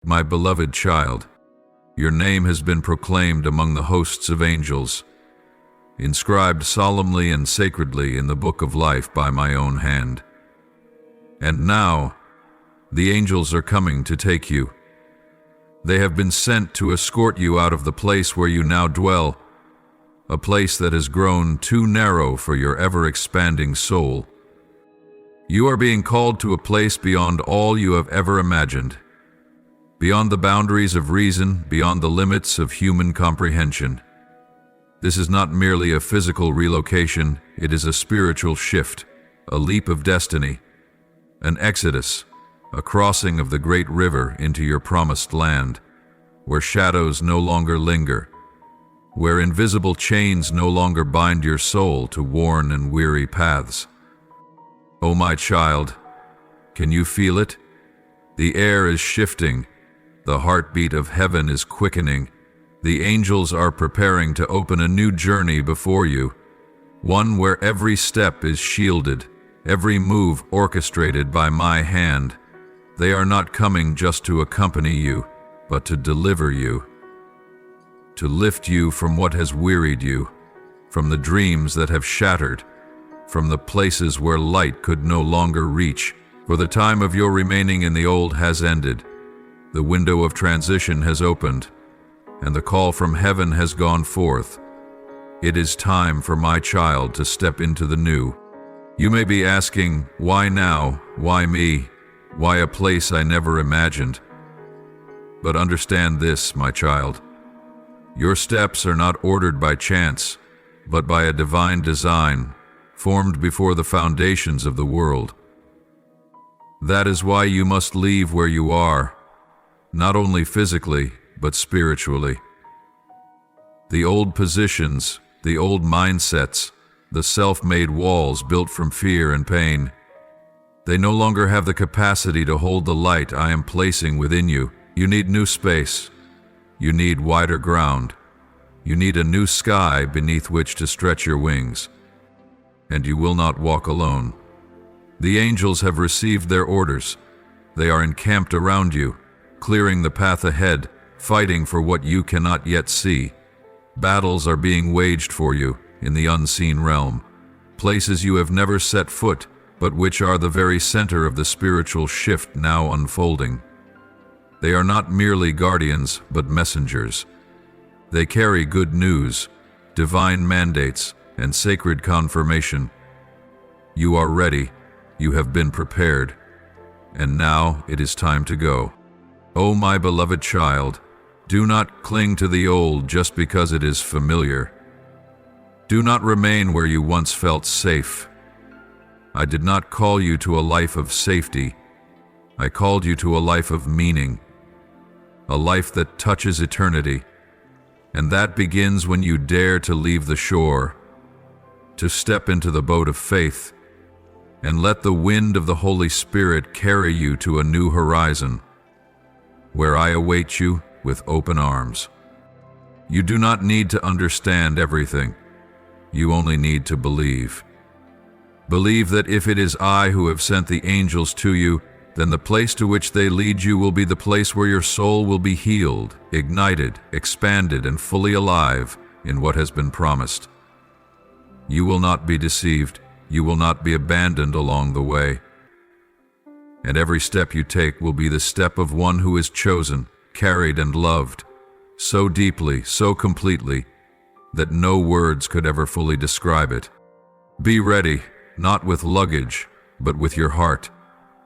My beloved child, your name has been proclaimed among the hosts of angels, inscribed solemnly and sacredly in the book of life by my own hand. And now, the angels are coming to take you. They have been sent to escort you out of the place where you now dwell, a place that has grown too narrow for your ever-expanding soul. You are being called to a place beyond all you have ever imagined, beyond the boundaries of reason, beyond the limits of human comprehension. This is not merely a physical relocation, it is a spiritual shift, a leap of destiny, an exodus, a crossing of the great river into your promised land, where shadows no longer linger, where invisible chains no longer bind your soul to worn and weary paths. Oh, my child, can you feel it? The air is shifting, the heartbeat of heaven is quickening, the angels are preparing to open a new journey before you, one where every step is shielded, every move orchestrated by my hand. They are not coming just to accompany you, but to deliver you, to lift you from what has wearied you, from the dreams that have shattered, from the places where light could no longer reach. For the time of your remaining in the old has ended, the window of transition has opened, and the call from heaven has gone forth. It is time for my child to step into the new. You may be asking, why now? Why me? Why a place I never imagined? But understand this, my child. Your steps are not ordered by chance, but by a divine design, formed before the foundations of the world. That is why you must leave where you are, not only physically, but spiritually. The old positions, the old mindsets, the self-made walls built from fear and pain, they no longer have the capacity to hold the light I am placing within you. You need new space. You need wider ground. You need a new sky beneath which to stretch your wings. And you will not walk alone. The angels have received their orders. They are encamped around you, clearing the path ahead, fighting for what you cannot yet see. Battles are being waged for you in the unseen realm, places you have never set foot, but which are the very center of the spiritual shift now unfolding. They are not merely guardians, but messengers. They carry good news, divine mandates, and sacred confirmation. You are ready, you have been prepared, and now it is time to go. Oh, my beloved child, do not cling to the old just because it is familiar. Do not remain where you once felt safe. I did not call you to a life of safety. I called you to a life of meaning, a life that touches eternity, and that begins when you dare to leave the shore, to step into the boat of faith, and let the wind of the Holy Spirit carry you to a new horizon, where I await you with open arms. You do not need to understand everything. You only need to believe. Believe that if it is I who have sent the angels to you, then the place to which they lead you will be the place where your soul will be healed, ignited, expanded, and fully alive in what has been promised. You will not be deceived. You will not be abandoned along the way. And every step you take will be the step of one who is chosen, carried, and loved, so deeply, so completely, that no words could ever fully describe it. Be ready, not with luggage, but with your heart,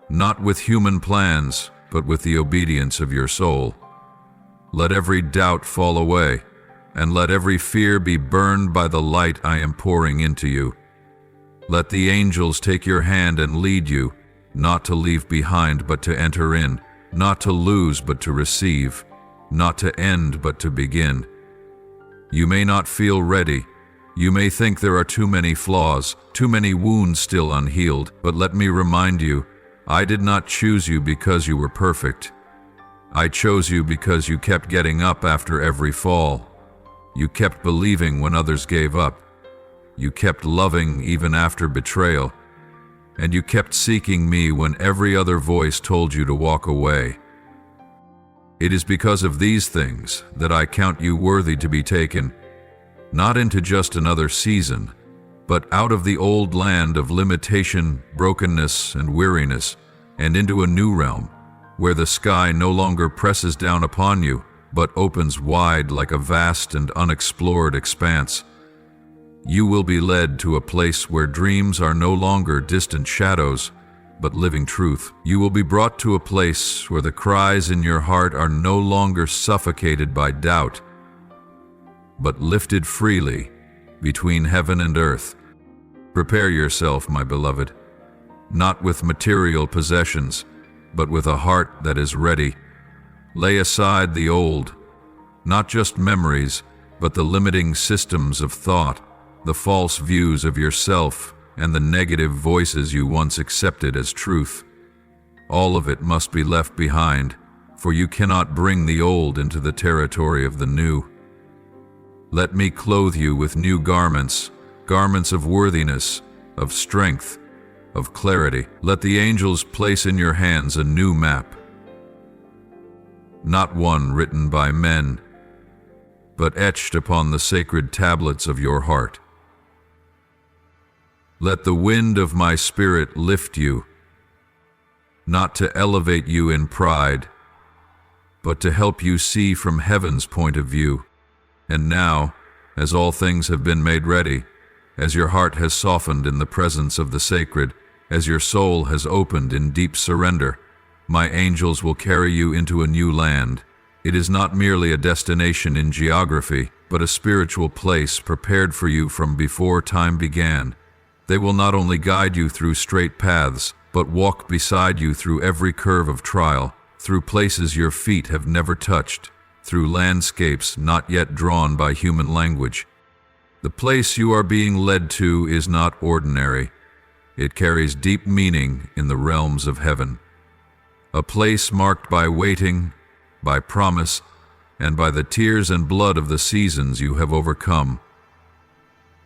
not with human plans, but with the obedience of your soul. Let every doubt fall away, and let every fear be burned by the light I am pouring into you. Let the angels take your hand and lead you, not to leave behind but to enter in, not to lose but to receive, not to end but to begin. You may not feel ready. You may think there are too many flaws, too many wounds still unhealed, but let me remind you, I did not choose you because you were perfect. I chose you because you kept getting up after every fall. You kept believing when others gave up. You kept loving even after betrayal. And you kept seeking me when every other voice told you to walk away. It is because of these things that I count you worthy to be taken, not into just another season, but out of the old land of limitation, brokenness, and weariness, and into a new realm, where the sky no longer presses down upon you, but opens wide like a vast and unexplored expanse. You will be led to a place where dreams are no longer distant shadows, but living truth. You will be brought to a place where the cries in your heart are no longer suffocated by doubt, but lifted freely between heaven and earth. Prepare yourself, my beloved, not with material possessions, but with a heart that is ready. Lay aside the old, not just memories, but the limiting systems of thought, the false views of yourself, and the negative voices you once accepted as truth. All of it must be left behind, for you cannot bring the old into the territory of the new. Let me clothe you with new garments, garments of worthiness, of strength, of clarity. Let the angels place in your hands a new map, not one written by men, but etched upon the sacred tablets of your heart. Let the wind of my spirit lift you, not to elevate you in pride, but to help you see from heaven's point of view. And now, as all things have been made ready, as your heart has softened in the presence of the sacred, as your soul has opened in deep surrender, my angels will carry you into a new land. It is not merely a destination in geography, but a spiritual place prepared for you from before time began. They will not only guide you through straight paths, but walk beside you through every curve of trial, through places your feet have never touched, through landscapes not yet drawn by human language. The place you are being led to is not ordinary. It carries deep meaning in the realms of heaven. A place marked by waiting, by promise, and by the tears and blood of the seasons you have overcome.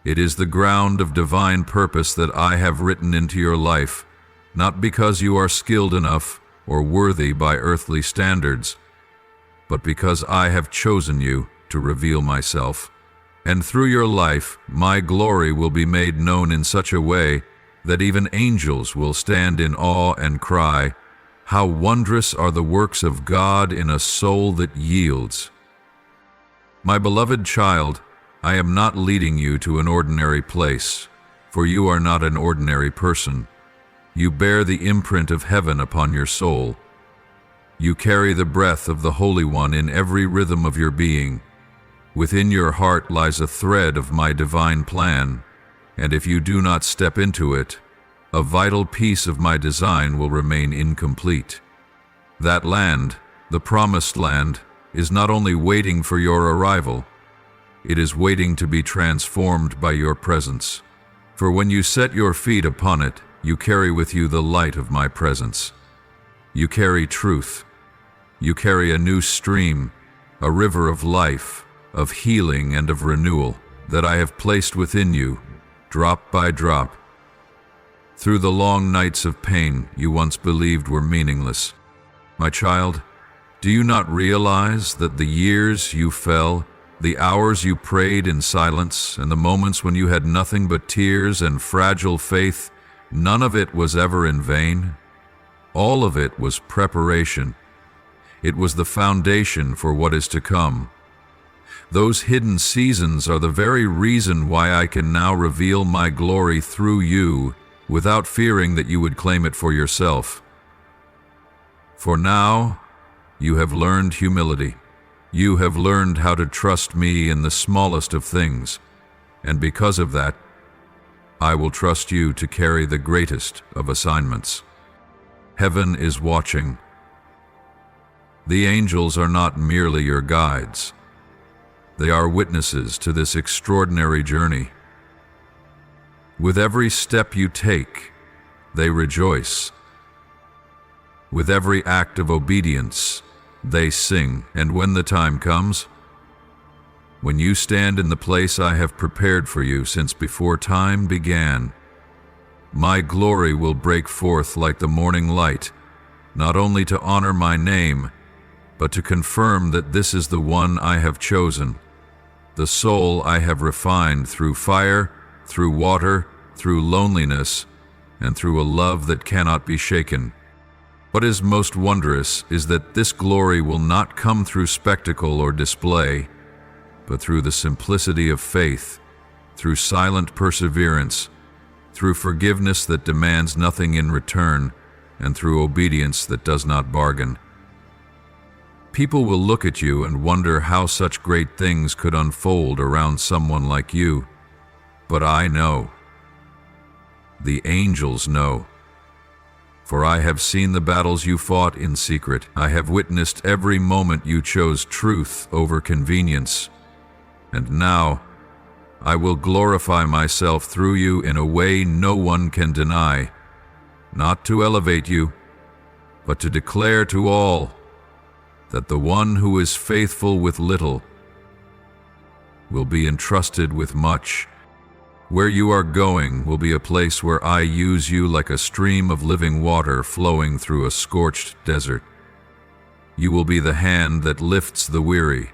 It is the ground of divine purpose that I have written into your life, not because you are skilled enough or worthy by earthly standards, but because I have chosen you to reveal myself. And through your life, my glory will be made known in such a way that even angels will stand in awe and cry, "How wondrous are the works of God in a soul that yields." My beloved child, I am not leading you to an ordinary place, for you are not an ordinary person. You bear the imprint of heaven upon your soul. You carry the breath of the Holy One in every rhythm of your being. Within your heart lies a thread of my divine plan, and if you do not step into it, a vital piece of my design will remain incomplete. That land, the promised land, is not only waiting for your arrival, it is waiting to be transformed by your presence. For when you set your feet upon it, you carry with you the light of my presence. You carry truth. You carry a new stream, a river of life, of healing and of renewal that I have placed within you, drop by drop. Through the long nights of pain you once believed were meaningless. My child, do you not realize that the years you fell, the hours you prayed in silence, and the moments when you had nothing but tears and fragile faith, none of it was ever in vain? All of it was preparation. It was the foundation for what is to come. Those hidden seasons are the very reason why I can now reveal my glory through you without fearing that you would claim it for yourself. For now, you have learned humility. You have learned how to trust me in the smallest of things, and because of that, I will trust you to carry the greatest of assignments. Heaven is watching. The angels are not merely your guides. They are witnesses to this extraordinary journey. With every step you take, they rejoice. With every act of obedience, they sing. And when the time comes, when you stand in the place I have prepared for you since before time began, my glory will break forth like the morning light, not only to honor my name, but to confirm that this is the one I have chosen, the soul I have refined through fire, through water, through loneliness, and through a love that cannot be shaken. What is most wondrous is that this glory will not come through spectacle or display, but through the simplicity of faith, through silent perseverance, through forgiveness that demands nothing in return, and through obedience that does not bargain. People will look at you and wonder how such great things could unfold around someone like you, but I know. The angels know. For I have seen the battles you fought in secret. I have witnessed every moment you chose truth over convenience. And now, I will glorify myself through you in a way no one can deny, not to elevate you, but to declare to all that the one who is faithful with little will be entrusted with much. Where you are going will be a place where I use you like a stream of living water flowing through a scorched desert. You will be the hand that lifts the weary,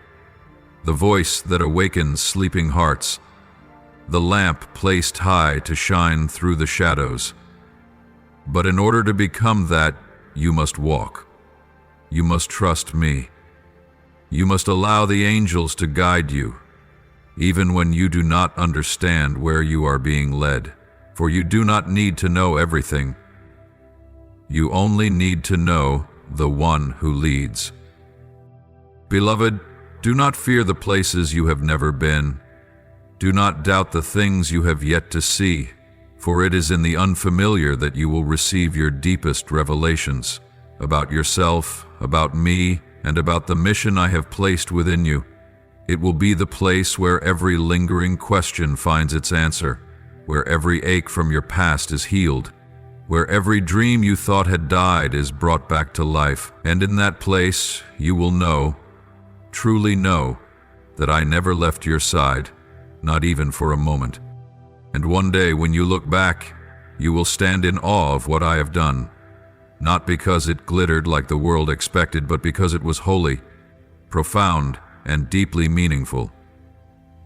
the voice that awakens sleeping hearts, the lamp placed high to shine through the shadows. But in order to become that, you must walk. You must trust me. You must allow the angels to guide you, even when you do not understand where you are being led. For you do not need to know everything. You only need to know the one who leads. Beloved, do not fear the places you have never been. Do not doubt the things you have yet to see, for it is in the unfamiliar that you will receive your deepest revelations about yourself, about me, and about the mission I have placed within you. It will be the place where every lingering question finds its answer, where every ache from your past is healed, where every dream you thought had died is brought back to life. And in that place, you will know, truly know, that I never left your side, not even for a moment. And one day when you look back, you will stand in awe of what I have done, not because it glittered like the world expected, but because it was holy, profound, and deeply meaningful.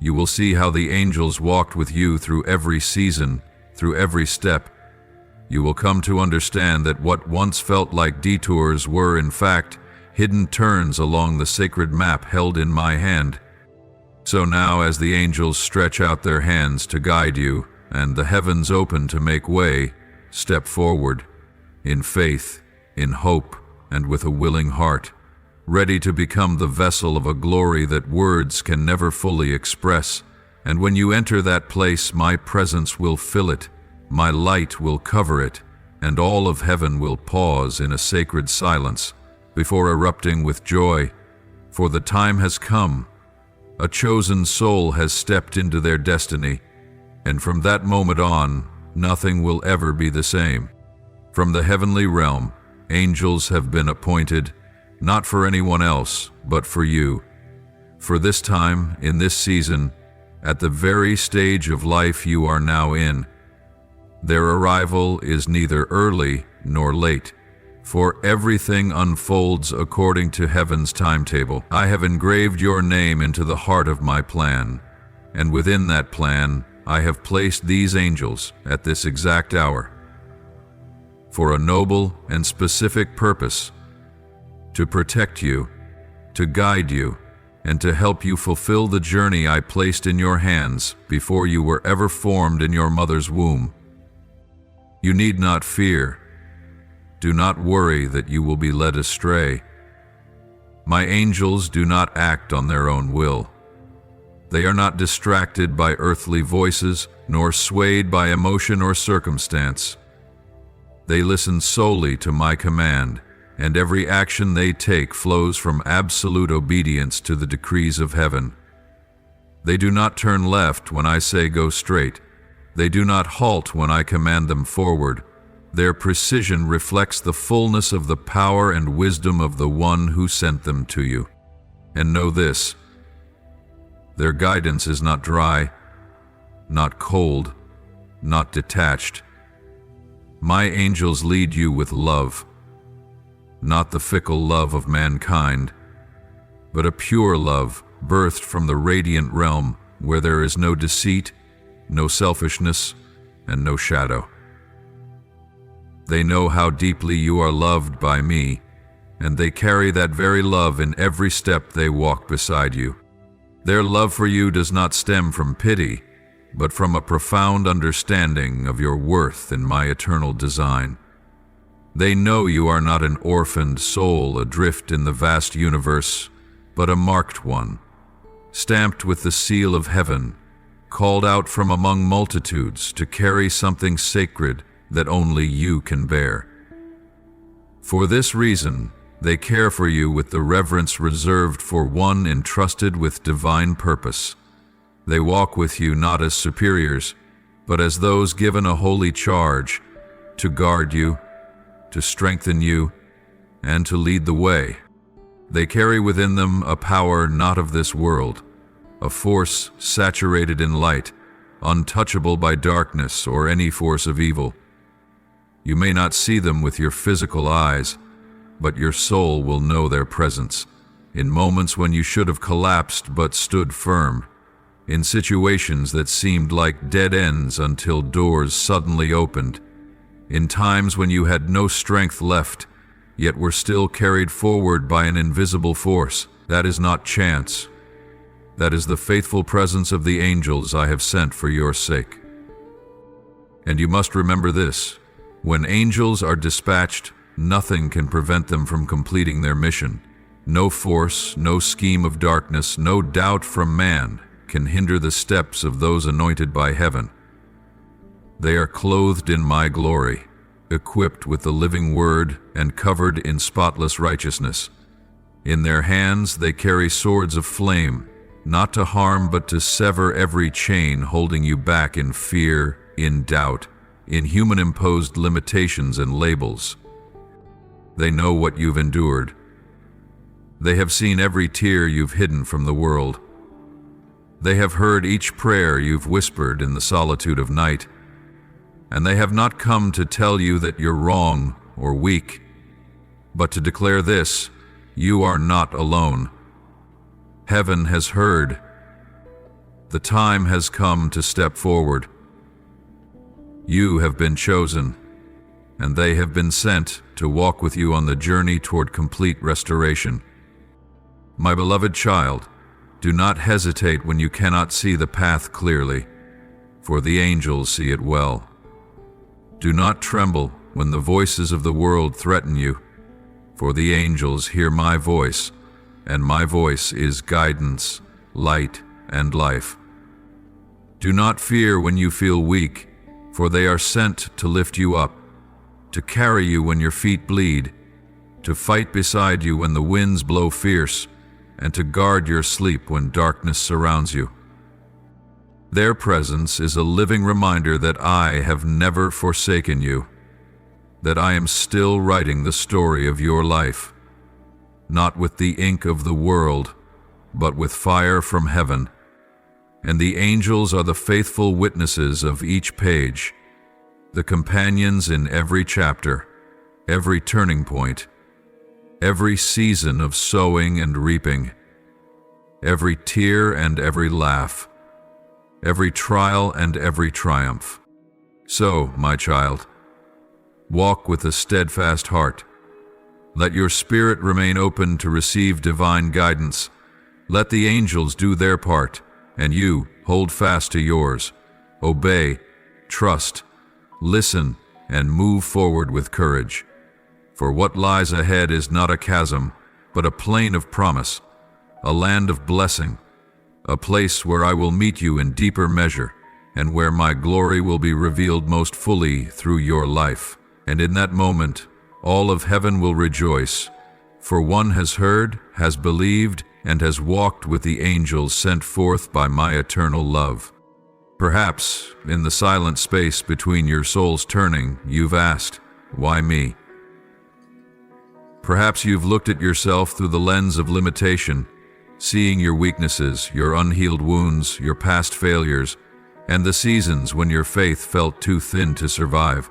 You will see how the angels walked with you through every season, through every step. You will come to understand that what once felt like detours were, in fact, hidden turns along the sacred map held in my hand. So now, as the angels stretch out their hands to guide you, and the heavens open to make way, step forward, in faith, in hope, and with a willing heart, ready to become the vessel of a glory that words can never fully express. And when you enter that place, my presence will fill it, my light will cover it, and all of heaven will pause in a sacred silence before erupting with joy. For the time has come. A chosen soul has stepped into their destiny, and from that moment on, nothing will ever be the same. From the heavenly realm, angels have been appointed, not for anyone else, but for you. For this time, in this season, at the very stage of life you are now in. Their arrival is neither early nor late, for everything unfolds according to heaven's timetable. I have engraved your name into the heart of my plan, and within that plan, I have placed these angels at this exact hour, for a noble and specific purpose: to protect you, to guide you, and to help you fulfill the journey I placed in your hands before you were ever formed in your mother's womb. You need not fear. Do not worry that you will be led astray. My angels do not act on their own will. They are not distracted by earthly voices, nor swayed by emotion or circumstance. They listen solely to my command, and every action they take flows from absolute obedience to the decrees of heaven. They do not turn left when I say go straight. They do not halt when I command them forward. Their precision reflects the fullness of the power and wisdom of the one who sent them to you. And know this: their guidance is not dry, not cold, not detached. My angels lead you with love, not the fickle love of mankind, but a pure love birthed from the radiant realm where there is no deceit, no selfishness, and no shadow. They know how deeply you are loved by me, and they carry that very love in every step they walk beside you. Their love for you does not stem from pity, but from a profound understanding of your worth in my eternal design. They know you are not an orphaned soul adrift in the vast universe, but a marked one, stamped with the seal of heaven, called out from among multitudes to carry something sacred that only you can bear. For this reason, they care for you with the reverence reserved for one entrusted with divine purpose. They walk with you not as superiors, but as those given a holy charge to guard you, to strengthen you, and to lead the way. They carry within them a power not of this world, a force saturated in light, untouchable by darkness or any force of evil. You may not see them with your physical eyes, but your soul will know their presence, in moments when you should have collapsed but stood firm, in situations that seemed like dead ends until doors suddenly opened, in times when you had no strength left, yet were still carried forward by an invisible force. That is not chance. That is the faithful presence of the angels I have sent for your sake. And you must remember this: when angels are dispatched, nothing can prevent them from completing their mission. No force, no scheme of darkness, no doubt from man can hinder the steps of those anointed by heaven. They are clothed in my glory, equipped with the living word and covered in spotless righteousness. In their hands they carry swords of flame, not to harm but to sever every chain holding you back in fear, in doubt, in human-imposed limitations and labels. They know what you've endured. They have seen every tear you've hidden from the world. They have heard each prayer you've whispered in the solitude of night. And they have not come to tell you that you're wrong or weak, but to declare this: you are not alone. Heaven has heard. The time has come to step forward. You have been chosen, and they have been sent to walk with you on the journey toward complete restoration. My beloved child, do not hesitate when you cannot see the path clearly, for the angels see it well. Do not tremble when the voices of the world threaten you, for the angels hear my voice, and my voice is guidance, light, and life. Do not fear when you feel weak, for they are sent to lift you up, to carry you when your feet bleed, to fight beside you when the winds blow fierce, and to guard your sleep when darkness surrounds you. Their presence is a living reminder that I have never forsaken you, that I am still writing the story of your life, not with the ink of the world, but with fire from heaven. And the angels are the faithful witnesses of each page, the companions in every chapter, every turning point, every season of sowing and reaping, every tear and every laugh, every trial and every triumph. So, my child, walk with a steadfast heart. Let your spirit remain open to receive divine guidance. Let the angels do their part, and you hold fast to yours. Obey, trust, listen, and move forward with courage. For what lies ahead is not a chasm, but a plain of promise, a land of blessing, a place where I will meet you in deeper measure, and where my glory will be revealed most fully through your life. And in that moment, all of heaven will rejoice, for one has heard, has believed, and has walked with the angels sent forth by my eternal love. Perhaps, in the silent space between your soul's turning, you've asked, why me? Perhaps you've looked at yourself through the lens of limitation, seeing your weaknesses, your unhealed wounds, your past failures, and the seasons when your faith felt too thin to survive.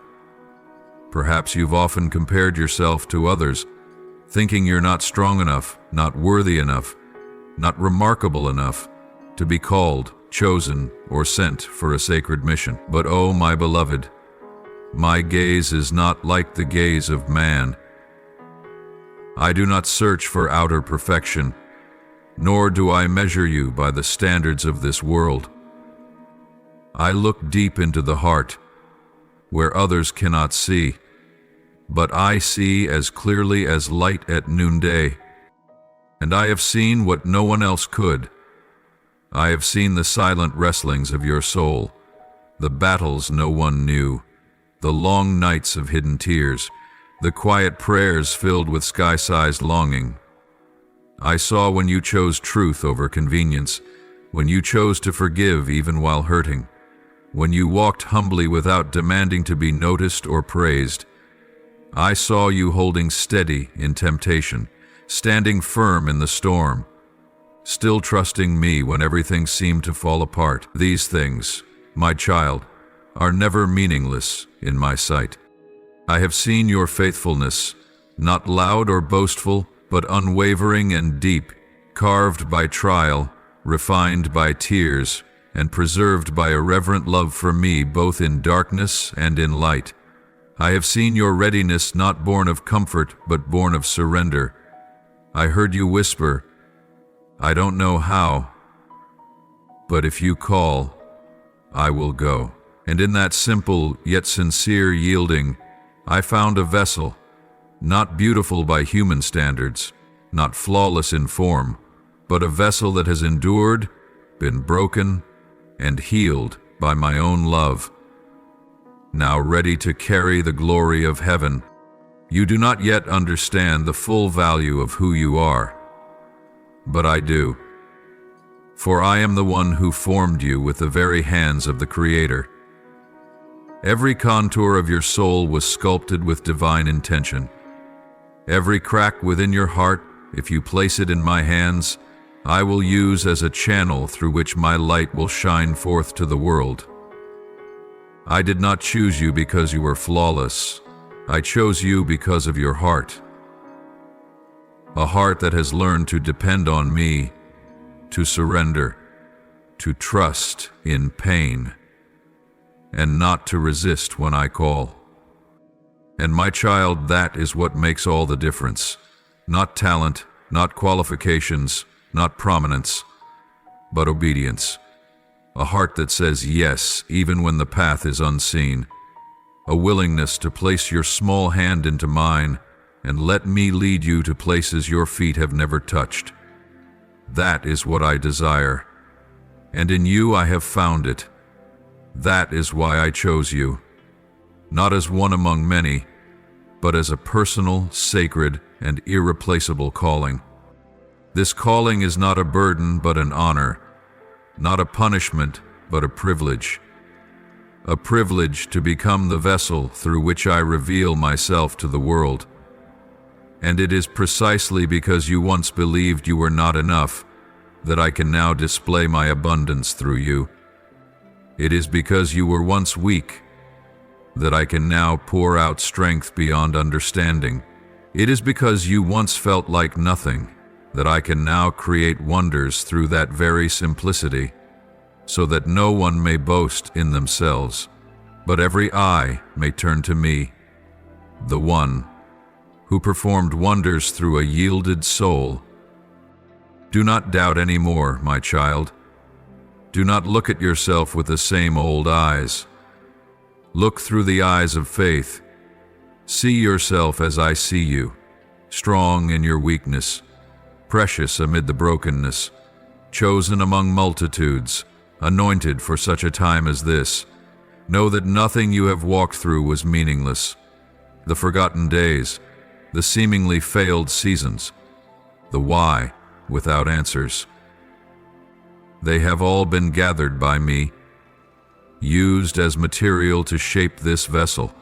Perhaps you've often compared yourself to others, thinking you're not strong enough, not worthy enough, not remarkable enough to be called, chosen, or sent for a sacred mission. But oh, my beloved, my gaze is not like the gaze of man. I do not search for outer perfection, nor do I measure you by the standards of this world. I look deep into the heart, where others cannot see, but I see as clearly as light at noonday. And I have seen what no one else could. I have seen the silent wrestlings of your soul, the battles no one knew, the long nights of hidden tears, the quiet prayers filled with sky-sized longing. I saw when you chose truth over convenience, when you chose to forgive even while hurting, when you walked humbly without demanding to be noticed or praised. I saw you holding steady in temptation, standing firm in the storm, still trusting me when everything seemed to fall apart. These things, my child, are never meaningless in my sight. I have seen your faithfulness, not loud or boastful, but unwavering and deep, carved by trial, refined by tears, and preserved by a reverent love for me both in darkness and in light. I have seen your readiness not born of comfort, but born of surrender. I heard you whisper, "I don't know how, but if you call, I will go." And in that simple yet sincere yielding, I found a vessel, not beautiful by human standards, not flawless in form, but a vessel that has endured, been broken, and healed by my own love, now ready to carry the glory of heaven. You do not yet understand the full value of who you are, but I do, for I am the one who formed you with the very hands of the Creator. Every contour of your soul was sculpted with divine intention. Every crack within your heart, if you place it in my hands, I will use as a channel through which my light will shine forth to the world. I did not choose you because you were flawless. I chose you because of your heart. A heart that has learned to depend on me, to surrender, to trust in pain, and not to resist when I call. And my child, that is what makes all the difference. Not talent, not qualifications, not prominence, but obedience. A heart that says yes, even when the path is unseen. A willingness to place your small hand into mine and let me lead you to places your feet have never touched. That is what I desire, and in you I have found it. That is why I chose you, not as one among many, but as a personal, sacred, and irreplaceable calling. This calling is not a burden, but an honor, not a punishment, but a privilege. A privilege to become the vessel through which I reveal myself to the world. And it is precisely because you once believed you were not enough that I can now display my abundance through you. It is because you were once weak that I can now pour out strength beyond understanding. It is because you once felt like nothing that I can now create wonders through that very simplicity, so that no one may boast in themselves, but every eye may turn to me, the one who performed wonders through a yielded soul. Do not doubt any more, my child. Do not look at yourself with the same old eyes. Look through the eyes of faith. See yourself as I see you, strong in your weakness, precious amid the brokenness, chosen among multitudes, anointed for such a time as this. Know that nothing you have walked through was meaningless. The forgotten days, the seemingly failed seasons, the why without answers. They have all been gathered by me, used as material to shape this vessel.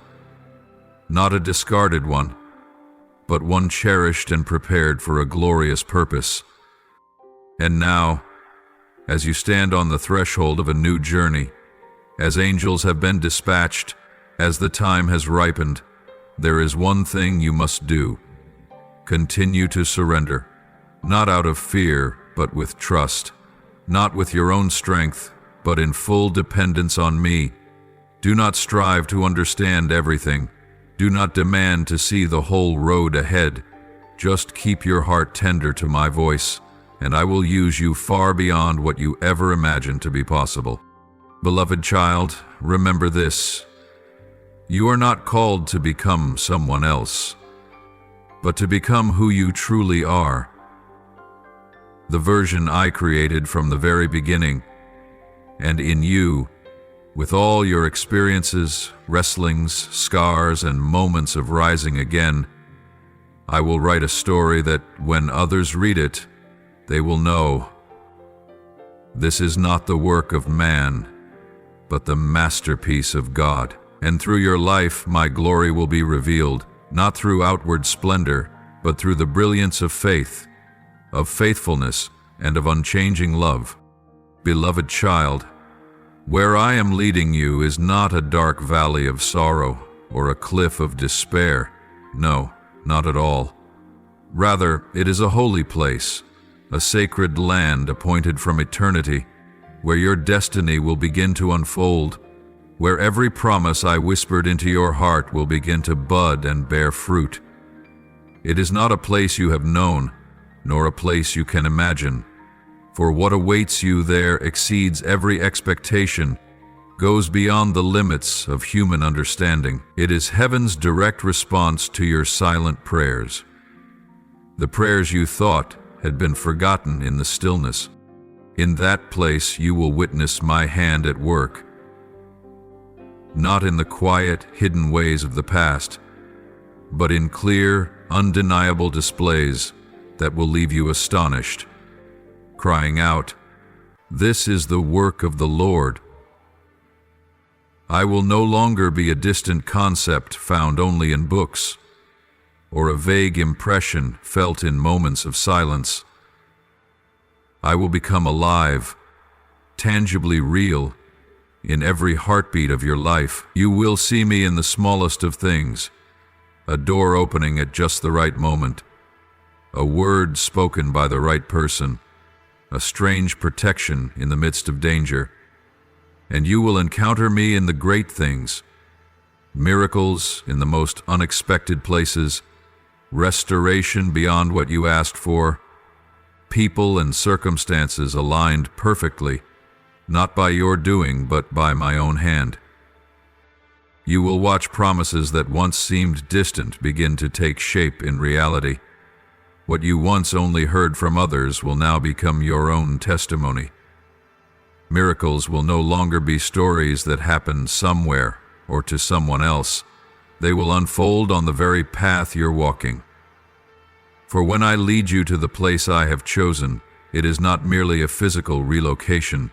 Not a discarded one, but one cherished and prepared for a glorious purpose. And now, as you stand on the threshold of a new journey, as angels have been dispatched, as the time has ripened, there is one thing you must do. Continue to surrender, not out of fear, but with trust, not with your own strength, but in full dependence on me. Do not strive to understand everything. Do not demand to see the whole road ahead. Just keep your heart tender to my voice, and I will use you far beyond what you ever imagined to be possible. Beloved child, remember this. You are not called to become someone else, but to become who you truly are. The version I created from the very beginning, and in you, with all your experiences, wrestlings, scars, and moments of rising again, I will write a story that, when others read it, they will know. This is not the work of man, but the masterpiece of God. And through your life, my glory will be revealed, not through outward splendor, but through the brilliance of faith, of faithfulness, and of unchanging love. Beloved child, where I am leading you is not a dark valley of sorrow or a cliff of despair. No, not at all. Rather, it is a holy place, a sacred land appointed from eternity, where your destiny will begin to unfold, where every promise I whispered into your heart will begin to bud and bear fruit. It is not a place you have known, nor a place you can imagine, for what awaits you there exceeds every expectation, goes beyond the limits of human understanding. It is heaven's direct response to your silent prayers, the prayers you thought had been forgotten in the stillness. In that place you will witness my hand at work, not in the quiet, hidden ways of the past, but in clear, undeniable displays that will leave you astonished, crying out, "This is the work of the Lord." I will no longer be a distant concept found only in books, or a vague impression felt in moments of silence. I will become alive, tangibly real, in every heartbeat of your life. You will see me in the smallest of things, a door opening at just the right moment, a word spoken by the right person, a strange protection in the midst of danger. And you will encounter me in the great things, miracles in the most unexpected places, restoration beyond what you asked for, people and circumstances aligned perfectly, not by your doing, but by my own hand. You will watch promises that once seemed distant begin to take shape in reality. What you once only heard from others will now become your own testimony. Miracles will no longer be stories that happened somewhere or to someone else. They will unfold on the very path you're walking. For when I lead you to the place I have chosen, it is not merely a physical relocation.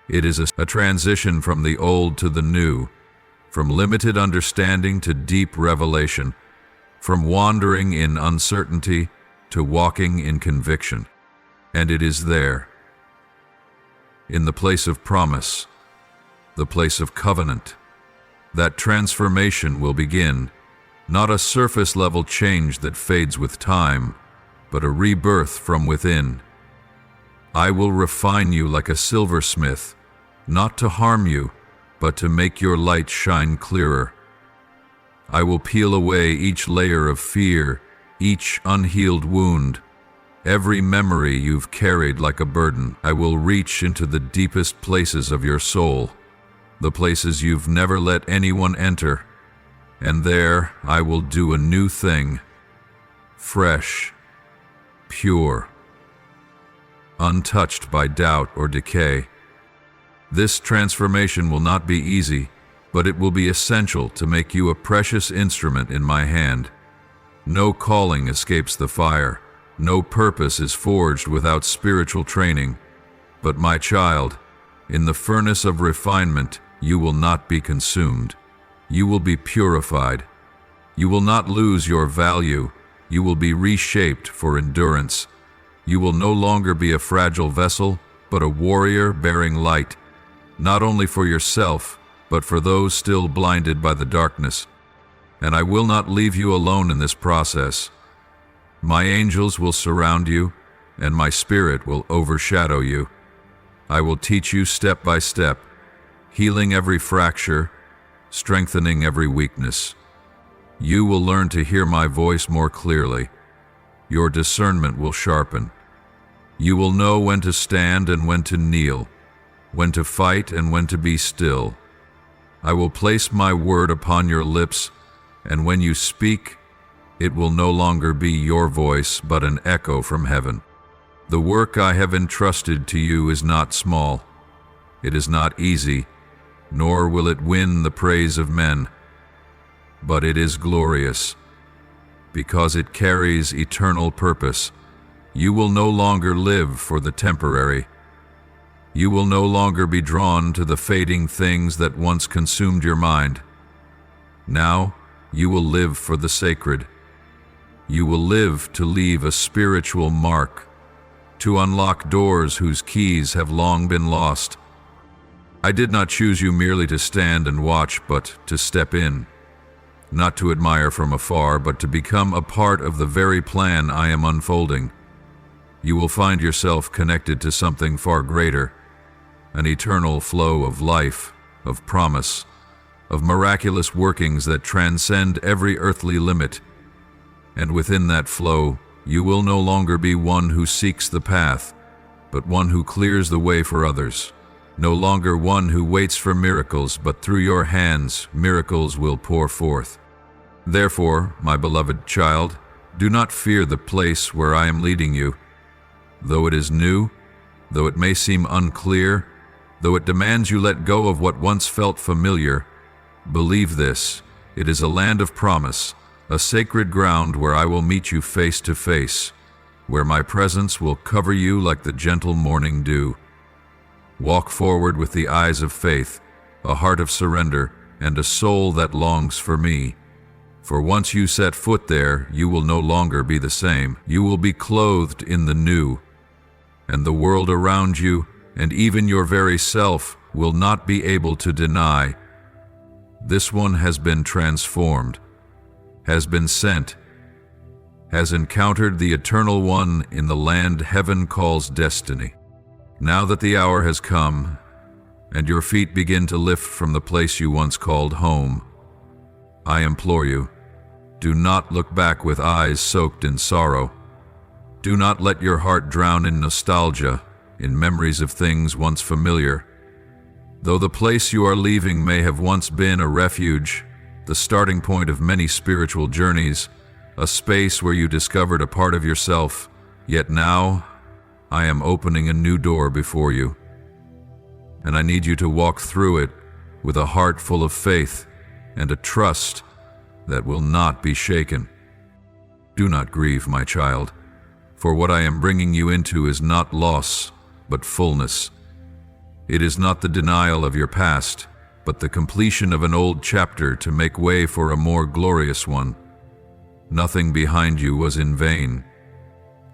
It is a transition from the old to the new, from limited understanding to deep revelation, from wandering in uncertainty to walking in conviction. And it is there, in the place of promise, the place of covenant, that transformation will begin, not a surface-level change that fades with time, but a rebirth from within. I will refine you like a silversmith, not to harm you, but to make your light shine clearer. I will peel away each layer of fear, each unhealed wound, every memory you've carried like a burden. I will reach into the deepest places of your soul, the places you've never let anyone enter, and there I will do a new thing, fresh, pure, untouched by doubt or decay. This transformation will not be easy, but it will be essential to make you a precious instrument in my hand. No calling escapes the fire. No purpose is forged without spiritual training. But my child, in the furnace of refinement, you will not be consumed. You will be purified. You will not lose your value. You will be reshaped for endurance. You will no longer be a fragile vessel, but a warrior bearing light, not only for yourself, but for those still blinded by the darkness. And I will not leave you alone in this process. My angels will surround you, and my spirit will overshadow you. I will teach you step by step, healing every fracture, strengthening every weakness. You will learn to hear my voice more clearly. Your discernment will sharpen. You will know when to stand and when to kneel, when to fight and when to be still. I will place my word upon your lips, and when you speak, it will no longer be your voice but an echo from heaven. The work I have entrusted to you is not small. It is not easy, nor will it win the praise of men. But it is glorious, because it carries eternal purpose. You will no longer live for the temporary. You will no longer be drawn to the fading things that once consumed your mind. Now you will live for the sacred. You will live to leave a spiritual mark, to unlock doors whose keys have long been lost. I did not choose you merely to stand and watch, but to step in. Not to admire from afar, but to become a part of the very plan I am unfolding. You will find yourself connected to something far greater, an eternal flow of life, of promise, of miraculous workings that transcend every earthly limit. And within that flow, you will no longer be one who seeks the path, but one who clears the way for others. No longer one who waits for miracles, but through your hands, miracles will pour forth. Therefore, my beloved child, do not fear the place where I am leading you. Though it is new, though it may seem unclear, though it demands you let go of what once felt familiar, believe this: it is a land of promise, a sacred ground where I will meet you face to face, where my presence will cover you like the gentle morning dew. Walk forward with the eyes of faith, a heart of surrender, and a soul that longs for me. For once you set foot there, you will no longer be the same. You will be clothed in the new, and the world around you, and even your very self, will not be able to deny. This one has been transformed, has been sent, has encountered the Eternal One in the land heaven calls destiny. Now that the hour has come, and your feet begin to lift from the place you once called home, I implore you, do not look back with eyes soaked in sorrow. Do not let your heart drown in nostalgia, in memories of things once familiar. Though the place you are leaving may have once been a refuge, the starting point of many spiritual journeys, a space where you discovered a part of yourself, yet now I am opening a new door before you. And I need you to walk through it with a heart full of faith and a trust that will not be shaken. Do not grieve, my child, for what I am bringing you into is not loss, but fullness. It is not the denial of your past, but the completion of an old chapter to make way for a more glorious one. Nothing behind you was in vain.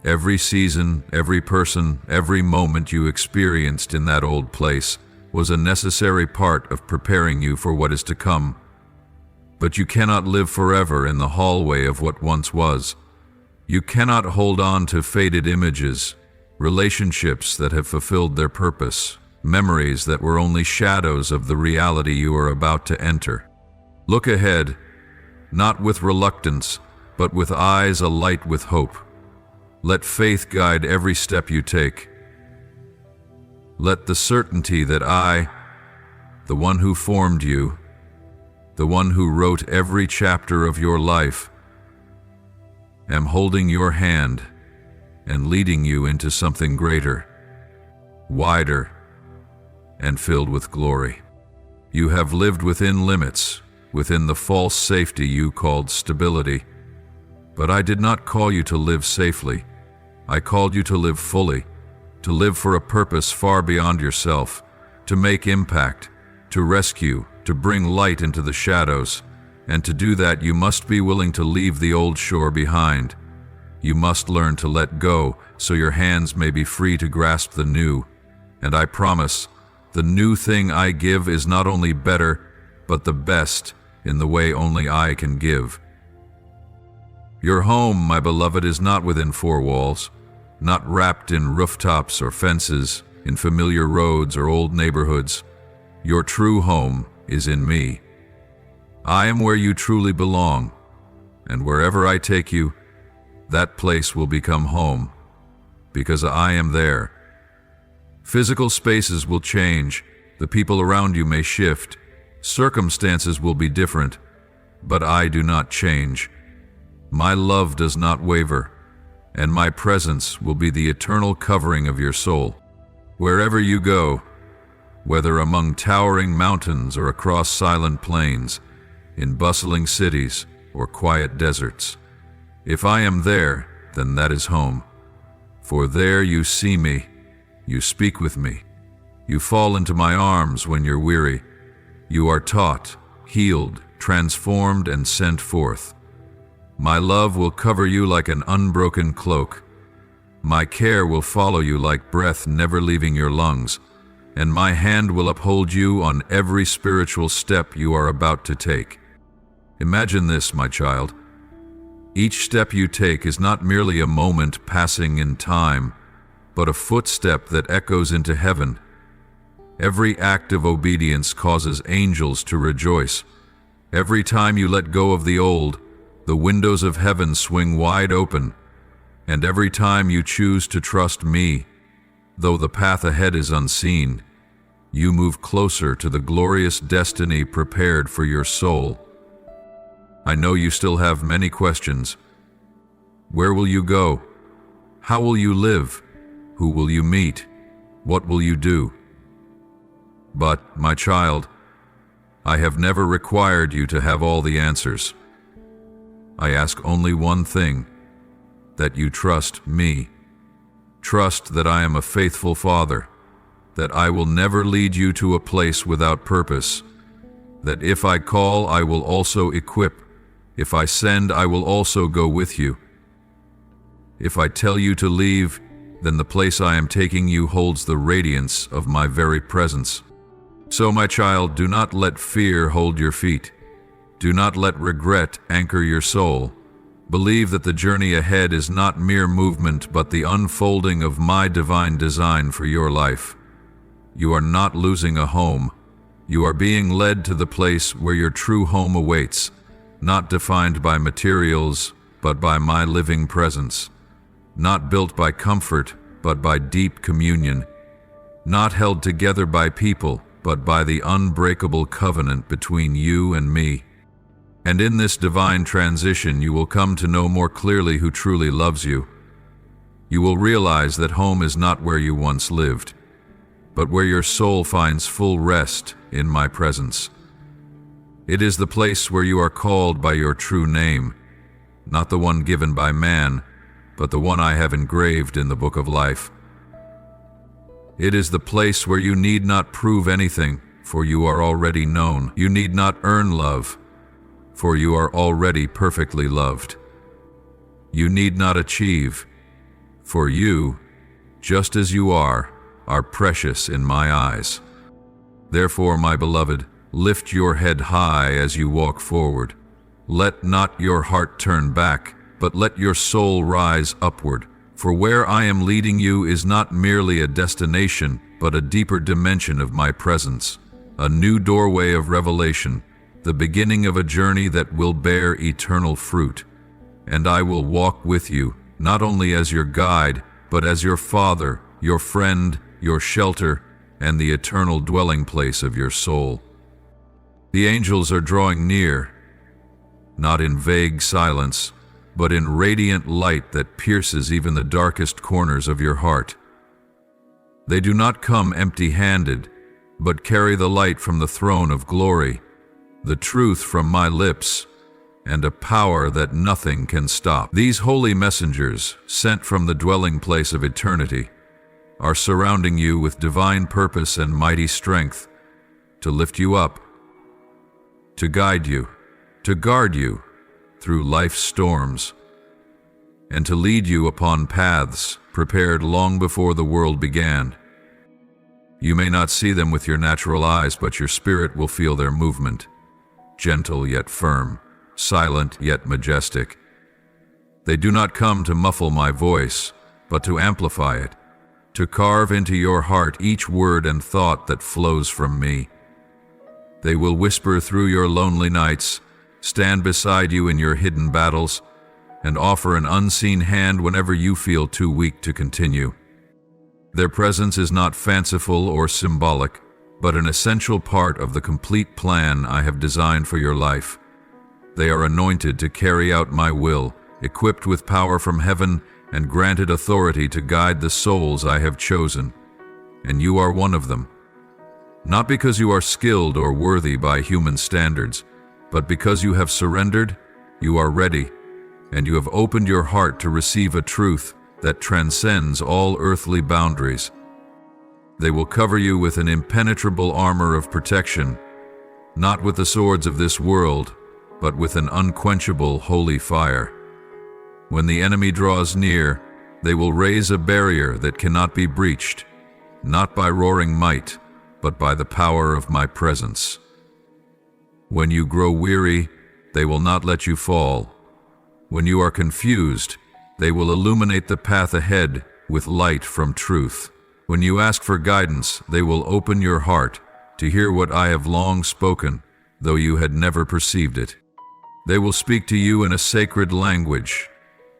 Every season, every person, every moment you experienced in that old place was a necessary part of preparing you for what is to come. But you cannot live forever in the hallway of what once was. You cannot hold on to faded images, relationships that have fulfilled their purpose, memories that were only shadows of the reality you are about to enter. Look ahead, not with reluctance, but with eyes alight with hope. Let faith guide every step you take. Let the certainty that I, the one who formed you, the one who wrote every chapter of your life, am holding your hand and leading you into something greater, wider, and filled with glory. You have lived within limits, within the false safety you called stability. But I did not call you to live safely. I called you to live fully, to live for a purpose far beyond yourself, to make impact, to rescue, to bring light into the shadows. And to do that, you must be willing to leave the old shore behind. You must learn to let go so your hands may be free to grasp the new. And I promise, the new thing I give is not only better, but the best in the way only I can give. Your home, my beloved, is not within four walls. not wrapped in rooftops or fences, in familiar roads or old neighborhoods. Your true home is in me. I am where you truly belong, and wherever I take you, that place will become home, because I am there. Physical spaces will change, the people around you may shift, circumstances will be different, but I do not change. My love does not waver, and my presence will be the eternal covering of your soul. Wherever you go, whether among towering mountains or across silent plains, in bustling cities or quiet deserts, if I am there, then that is home. For there you see me, you speak with me, you fall into my arms when you're weary, you are taught, healed, transformed, and sent forth. My love will cover you like an unbroken cloak. My care will follow you like breath never leaving your lungs, and my hand will uphold you on every spiritual step you are about to take. Imagine this, my child. Each step you take is not merely a moment passing in time, but a footstep that echoes into heaven. Every act of obedience causes angels to rejoice. Every time you let go of the old, the windows of heaven swing wide open, and every time you choose to trust me, though the path ahead is unseen, you move closer to the glorious destiny prepared for your soul. I know you still have many questions. Where will you go? How will you live? Who will you meet? What will you do? But, my child, I have never required you to have all the answers. I ask only one thing, that you trust me. Trust that I am a faithful Father, that I will never lead you to a place without purpose, that if I call, I will also equip. If I send, I will also go with you. If I tell you to leave, then the place I am taking you holds the radiance of my very presence. So, my child, do not let fear hold your feet. Do not let regret anchor your soul. Believe that the journey ahead is not mere movement, but the unfolding of my divine design for your life. You are not losing a home. You are being led to the place where your true home awaits, not defined by materials, but by my living presence. Not built by comfort, but by deep communion. Not held together by people, but by the unbreakable covenant between you and me. And in this divine transition, you will come to know more clearly who truly loves you. You will realize that home is not where you once lived, but where your soul finds full rest in my presence. It is the place where you are called by your true name, not the one given by man, but the one I have engraved in the book of life. It is the place where you need not prove anything, for you are already known. You need not earn love, for you are already perfectly loved. You need not achieve, for you, just as you are precious in my eyes. Therefore, my beloved, lift your head high as you walk forward. Let not your heart turn back, but let your soul rise upward. For where I am leading you is not merely a destination, but a deeper dimension of my presence, a new doorway of revelation, the beginning of a journey that will bear eternal fruit. And I will walk with you, not only as your guide, but as your Father, your friend, your shelter, and the eternal dwelling place of your soul. The angels are drawing near, not in vague silence, but in radiant light that pierces even the darkest corners of your heart. They do not come empty-handed, but carry the light from the throne of glory, the truth from my lips, and a power that nothing can stop. These holy messengers, sent from the dwelling place of eternity, are surrounding you with divine purpose and mighty strength, to lift you up, to guide you, to guard you through life's storms, and to lead you upon paths prepared long before the world began. You may not see them with your natural eyes, but your spirit will feel their movement, gentle yet firm, silent yet majestic. They do not come to muffle my voice, but to amplify it, to carve into your heart each word and thought that flows from me. They will whisper through your lonely nights, stand beside you in your hidden battles, and offer an unseen hand whenever you feel too weak to continue. Their presence is not fanciful or symbolic, but an essential part of the complete plan I have designed for your life. They are anointed to carry out my will, equipped with power from heaven and granted authority to guide the souls I have chosen. And you are one of them. Not because you are skilled or worthy by human standards, but because you have surrendered, you are ready, and you have opened your heart to receive a truth that transcends all earthly boundaries. They will cover you with an impenetrable armor of protection, not with the swords of this world, but with an unquenchable holy fire. When the enemy draws near, they will raise a barrier that cannot be breached, not by roaring might, but by the power of my presence. When you grow weary, they will not let you fall. When you are confused, they will illuminate the path ahead with light from truth. When you ask for guidance, they will open your heart to hear what I have long spoken, though you had never perceived it. They will speak to you in a sacred language,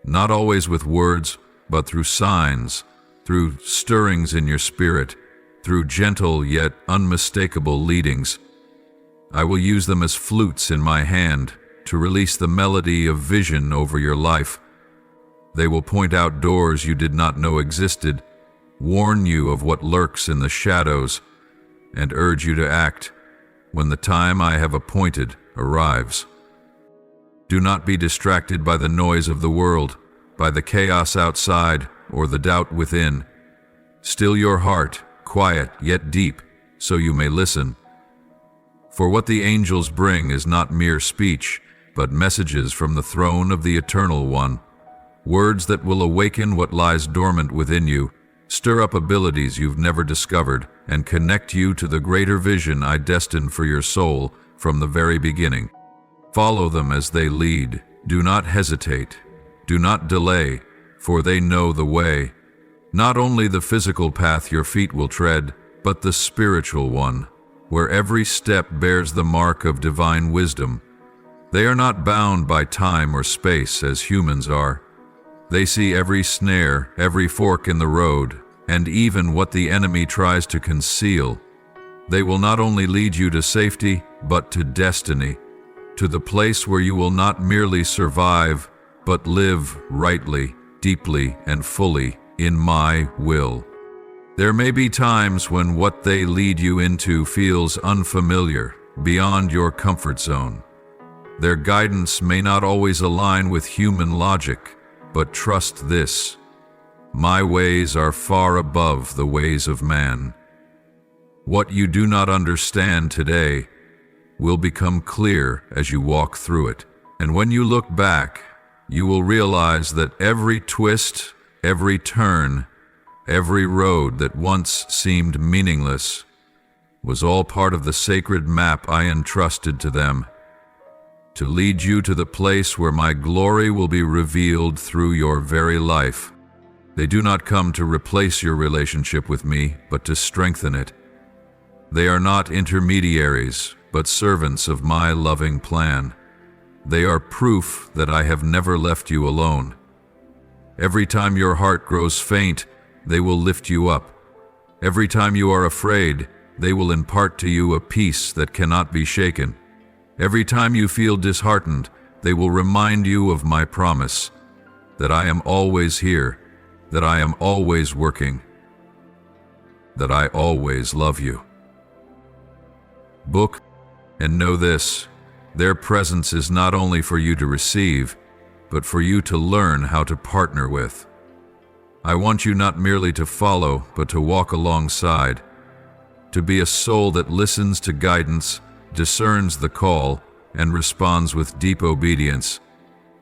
not always with words, but through signs, through stirrings in your spirit, through gentle yet unmistakable leadings. I will use them as flutes in my hand to release the melody of vision over your life. They will point out doors you did not know existed, warn you of what lurks in the shadows, and urge you to act when the time I have appointed arrives. Do not be distracted by the noise of the world, by the chaos outside, or the doubt within. Still your heart, quiet yet deep, so you may listen. For what the angels bring is not mere speech, but messages from the throne of the Eternal One. Words that will awaken what lies dormant within you, stir up abilities you've never discovered, and connect you to the greater vision I destined for your soul from the very beginning. Follow them as they lead. Do not hesitate. Do not delay, for they know the way. Not only the physical path your feet will tread, but the spiritual one, where every step bears the mark of divine wisdom. They are not bound by time or space as humans are. They see every snare, every fork in the road, and even what the enemy tries to conceal. They will not only lead you to safety, but to destiny, to the place where you will not merely survive, but live rightly, deeply, and fully in my will. There may be times when what they lead you into feels unfamiliar, beyond your comfort zone. Their guidance may not always align with human logic, but trust this: my ways are far above the ways of man. What you do not understand today will become clear as you walk through it. And when you look back, you will realize that every twist, every turn, every road that once seemed meaningless was all part of the sacred map I entrusted to them, to lead you to the place where my glory will be revealed through your very life. They do not come to replace your relationship with me, but to strengthen it. They are not intermediaries, but servants of my loving plan. They are proof that I have never left you alone. Every time your heart grows faint, they will lift you up. Every time you are afraid, they will impart to you a peace that cannot be shaken. Every time you feel disheartened, they will remind you of my promise, that I am always here, that I am always working, that I always love you. Book and know this: their presence is not only for you to receive, but for you to learn how to partner with. I want you not merely to follow, but to walk alongside, to be a soul that listens to guidance, discerns the call, and responds with deep obedience.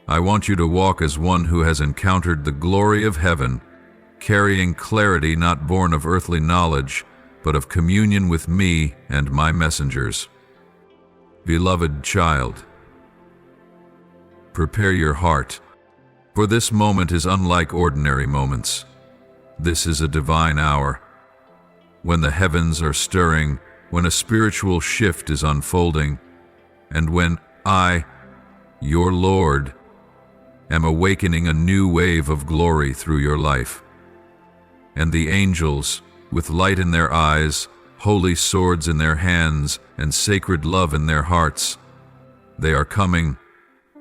I want you to walk as one who has encountered the glory of heaven, carrying clarity not born of earthly knowledge, but of communion with me and my messengers. Beloved child, prepare your heart, for this moment is unlike ordinary moments. This is a divine hour, when the heavens are stirring, when a spiritual shift is unfolding, and when I, your Lord, am awakening a new wave of glory through your life. And the angels, with light in their eyes, holy swords in their hands, and sacred love in their hearts, they are coming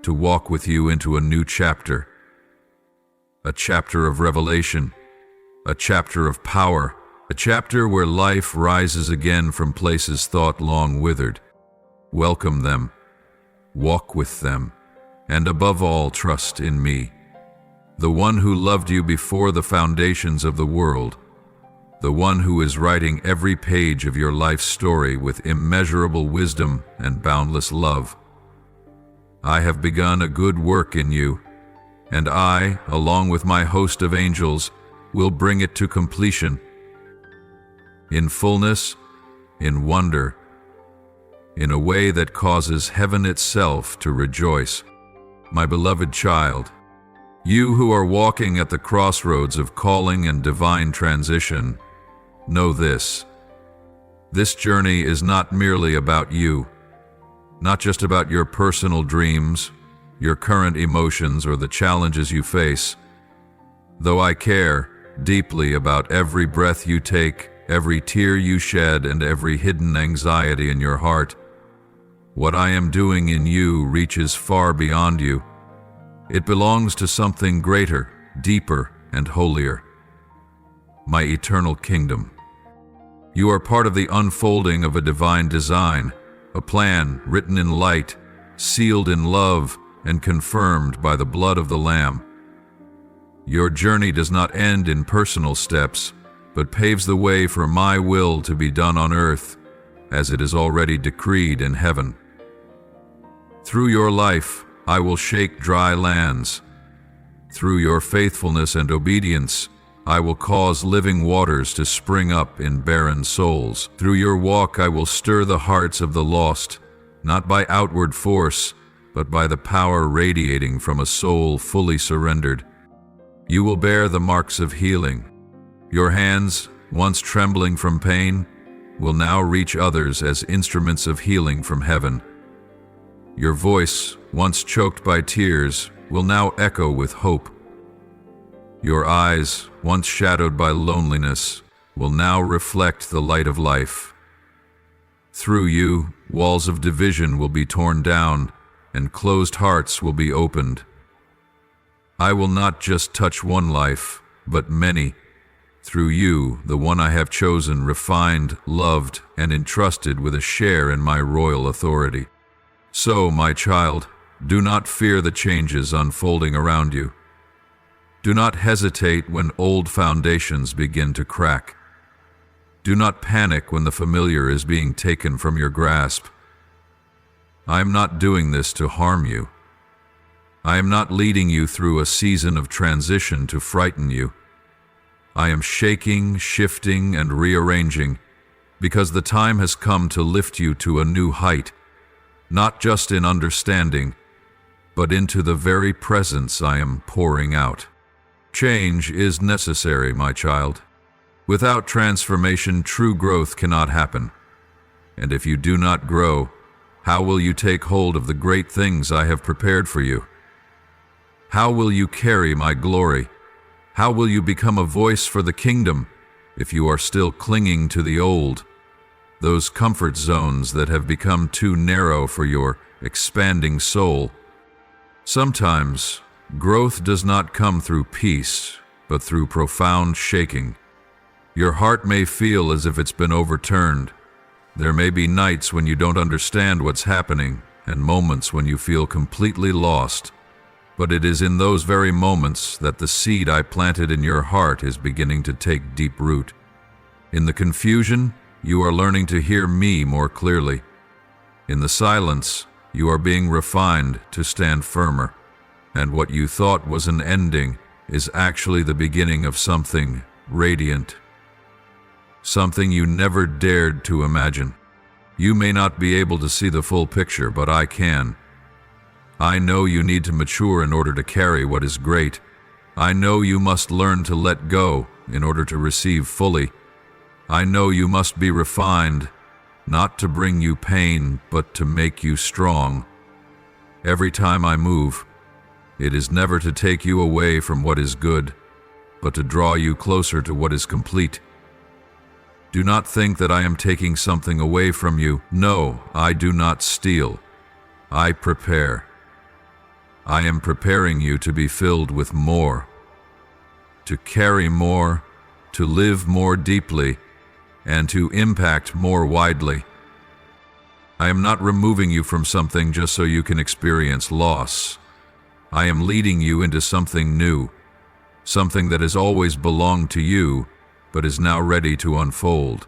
to walk with you into a new chapter. A chapter of revelation, a chapter of power, a chapter where life rises again from places thought long withered. Welcome them, walk with them, and above all trust in me, the one who loved you before the foundations of the world, the one who is writing every page of your life story with immeasurable wisdom and boundless love. I have begun a good work in you, and I, along with my host of angels, will bring it to completion. In fullness, in wonder, in a way that causes heaven itself to rejoice. My beloved child, you who are walking at the crossroads of calling and divine transition, know this. This journey is not merely about you, not just about your personal dreams, your current emotions, or the challenges you face. Though I care deeply about every breath you take, every tear you shed, and every hidden anxiety in your heart, what I am doing in you reaches far beyond you. It belongs to something greater, deeper, and holier. My eternal kingdom. You are part of the unfolding of a divine design, a plan written in light, sealed in love, and confirmed by the blood of the Lamb. Your journey does not end in personal steps, but paves the way for my will to be done on earth, as it is already decreed in heaven. Through your life, I will shake dry lands. Through your faithfulness and obedience, I will cause living waters to spring up in barren souls. Through your walk, I will stir the hearts of the lost, not by outward force, but by the power radiating from a soul fully surrendered. You will bear the marks of healing. Your hands, once trembling from pain, will now reach others as instruments of healing from heaven. Your voice, once choked by tears, will now echo with hope. Your eyes, once shadowed by loneliness, will now reflect the light of life. Through you, walls of division will be torn down, and closed hearts will be opened. I will not just touch one life, but many. Through you, the one I have chosen, refined, loved, and entrusted with a share in my royal authority. So, my child, do not fear the changes unfolding around you. Do not hesitate when old foundations begin to crack. Do not panic when the familiar is being taken from your grasp. I am not doing this to harm you. I am not leading you through a season of transition to frighten you. I am shaking, shifting, and rearranging because the time has come to lift you to a new height, not just in understanding, but into the very presence I am pouring out. Change is necessary, my child. Without transformation, true growth cannot happen. And if you do not grow, how will you take hold of the great things I have prepared for you? How will you carry my glory? How will you become a voice for the kingdom if you are still clinging to the old, those comfort zones that have become too narrow for your expanding soul? Sometimes, growth does not come through peace, but through profound shaking. Your heart may feel as if it's been overturned. There may be nights when you don't understand what's happening, and moments when you feel completely lost. But it is in those very moments that the seed I planted in your heart is beginning to take deep root. In the confusion, you are learning to hear me more clearly. In the silence, you are being refined to stand firmer. And what you thought was an ending is actually the beginning of something radiant. Something you never dared to imagine. You may not be able to see the full picture, but I can. I know you need to mature in order to carry what is great. I know you must learn to let go in order to receive fully. I know you must be refined, not to bring you pain, but to make you strong. Every time I move, it is never to take you away from what is good, but to draw you closer to what is complete. Do not think that I am taking something away from you. No, I do not steal. I prepare. I am preparing you to be filled with more, to carry more, to live more deeply, and to impact more widely. I am not removing you from something just so you can experience loss. I am leading you into something new, something that has always belonged to you, but is now ready to unfold.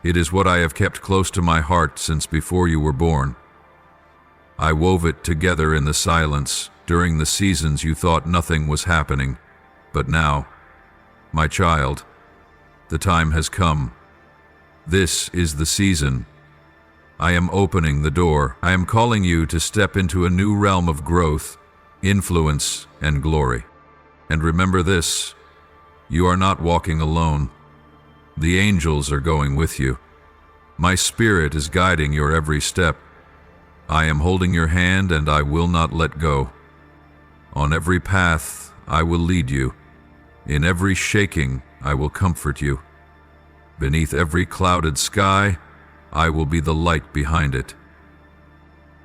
It is what I have kept close to my heart since before you were born. I wove it together in the silence during the seasons you thought nothing was happening. But now, my child, the time has come. This is the season. I am opening the door. I am calling you to step into a new realm of growth, influence, and glory. And remember this, you are not walking alone. The angels are going with you. My spirit is guiding your every step. I am holding your hand and I will not let go. On every path I will lead you. In every shaking I will comfort you. Beneath every clouded sky, I will be the light behind it.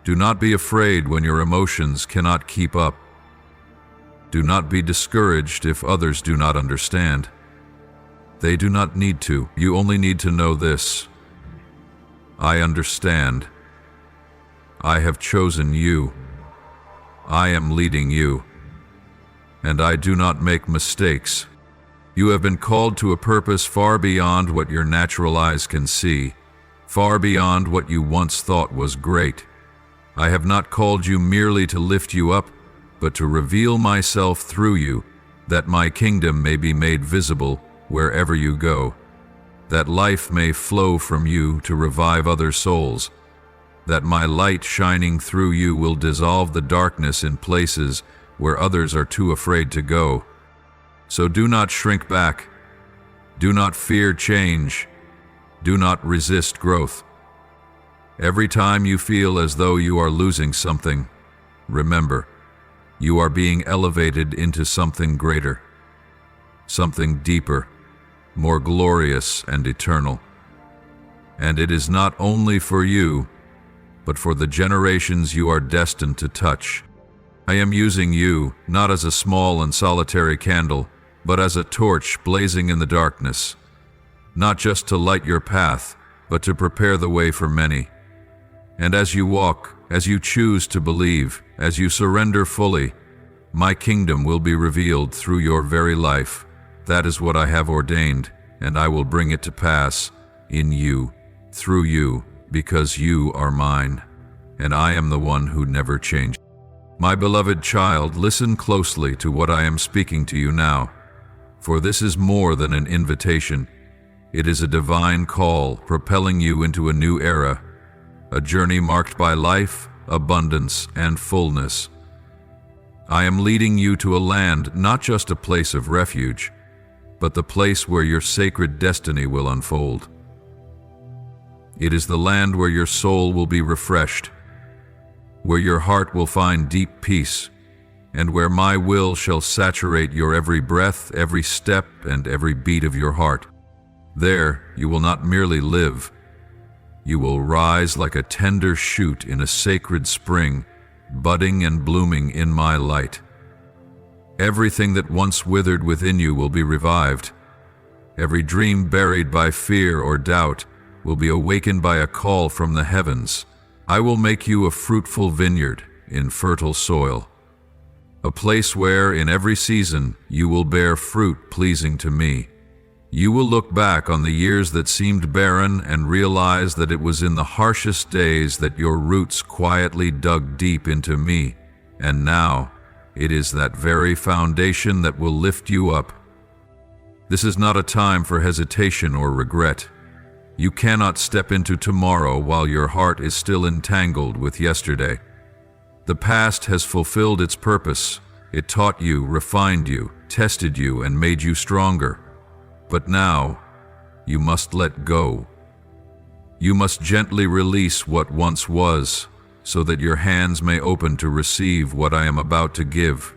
Do not be afraid when your emotions cannot keep up. Do not be discouraged if others do not understand. They do not need to. You only need to know this. I understand. I have chosen you. I am leading you. And I do not make mistakes. You have been called to a purpose far beyond what your natural eyes can see, far beyond what you once thought was great. I have not called you merely to lift you up, but to reveal myself through you, that my kingdom may be made visible wherever you go, that life may flow from you to revive other souls, that my light shining through you will dissolve the darkness in places where others are too afraid to go. So do not shrink back. Do not fear change. Do not resist growth. Every time you feel as though you are losing something, remember, you are being elevated into something greater, something deeper, more glorious and eternal. And it is not only for you, but for the generations you are destined to touch. I am using you, not as a small and solitary candle, but as a torch blazing in the darkness, not just to light your path, but to prepare the way for many. And as you walk, as you choose to believe, as you surrender fully, my kingdom will be revealed through your very life. That is what I have ordained, and I will bring it to pass in you, through you, because you are mine, and I am the one who never changes. My beloved child, listen closely to what I am speaking to you now, for this is more than an invitation. It is a divine call propelling you into a new era, a journey marked by life, abundance, and fullness. I am leading you to a land, not just a place of refuge, but the place where your sacred destiny will unfold. It is the land where your soul will be refreshed, where your heart will find deep peace, and where my will shall saturate your every breath, every step, and every beat of your heart. There you will not merely live. You will rise like a tender shoot in a sacred spring, budding and blooming in my light. Everything that once withered within you will be revived. Every dream buried by fear or doubt will be awakened by a call from the heavens. I will make you a fruitful vineyard in fertile soil, a place where, in every season, you will bear fruit pleasing to me. You will look back on the years that seemed barren and realize that it was in the harshest days that your roots quietly dug deep into me, and now it is that very foundation that will lift you up. This is not a time for hesitation or regret. You cannot step into tomorrow while your heart is still entangled with yesterday. The past has fulfilled its purpose. It taught you, refined you, tested you, and made you stronger. But now, you must let go. You must gently release what once was, so that your hands may open to receive what I am about to give.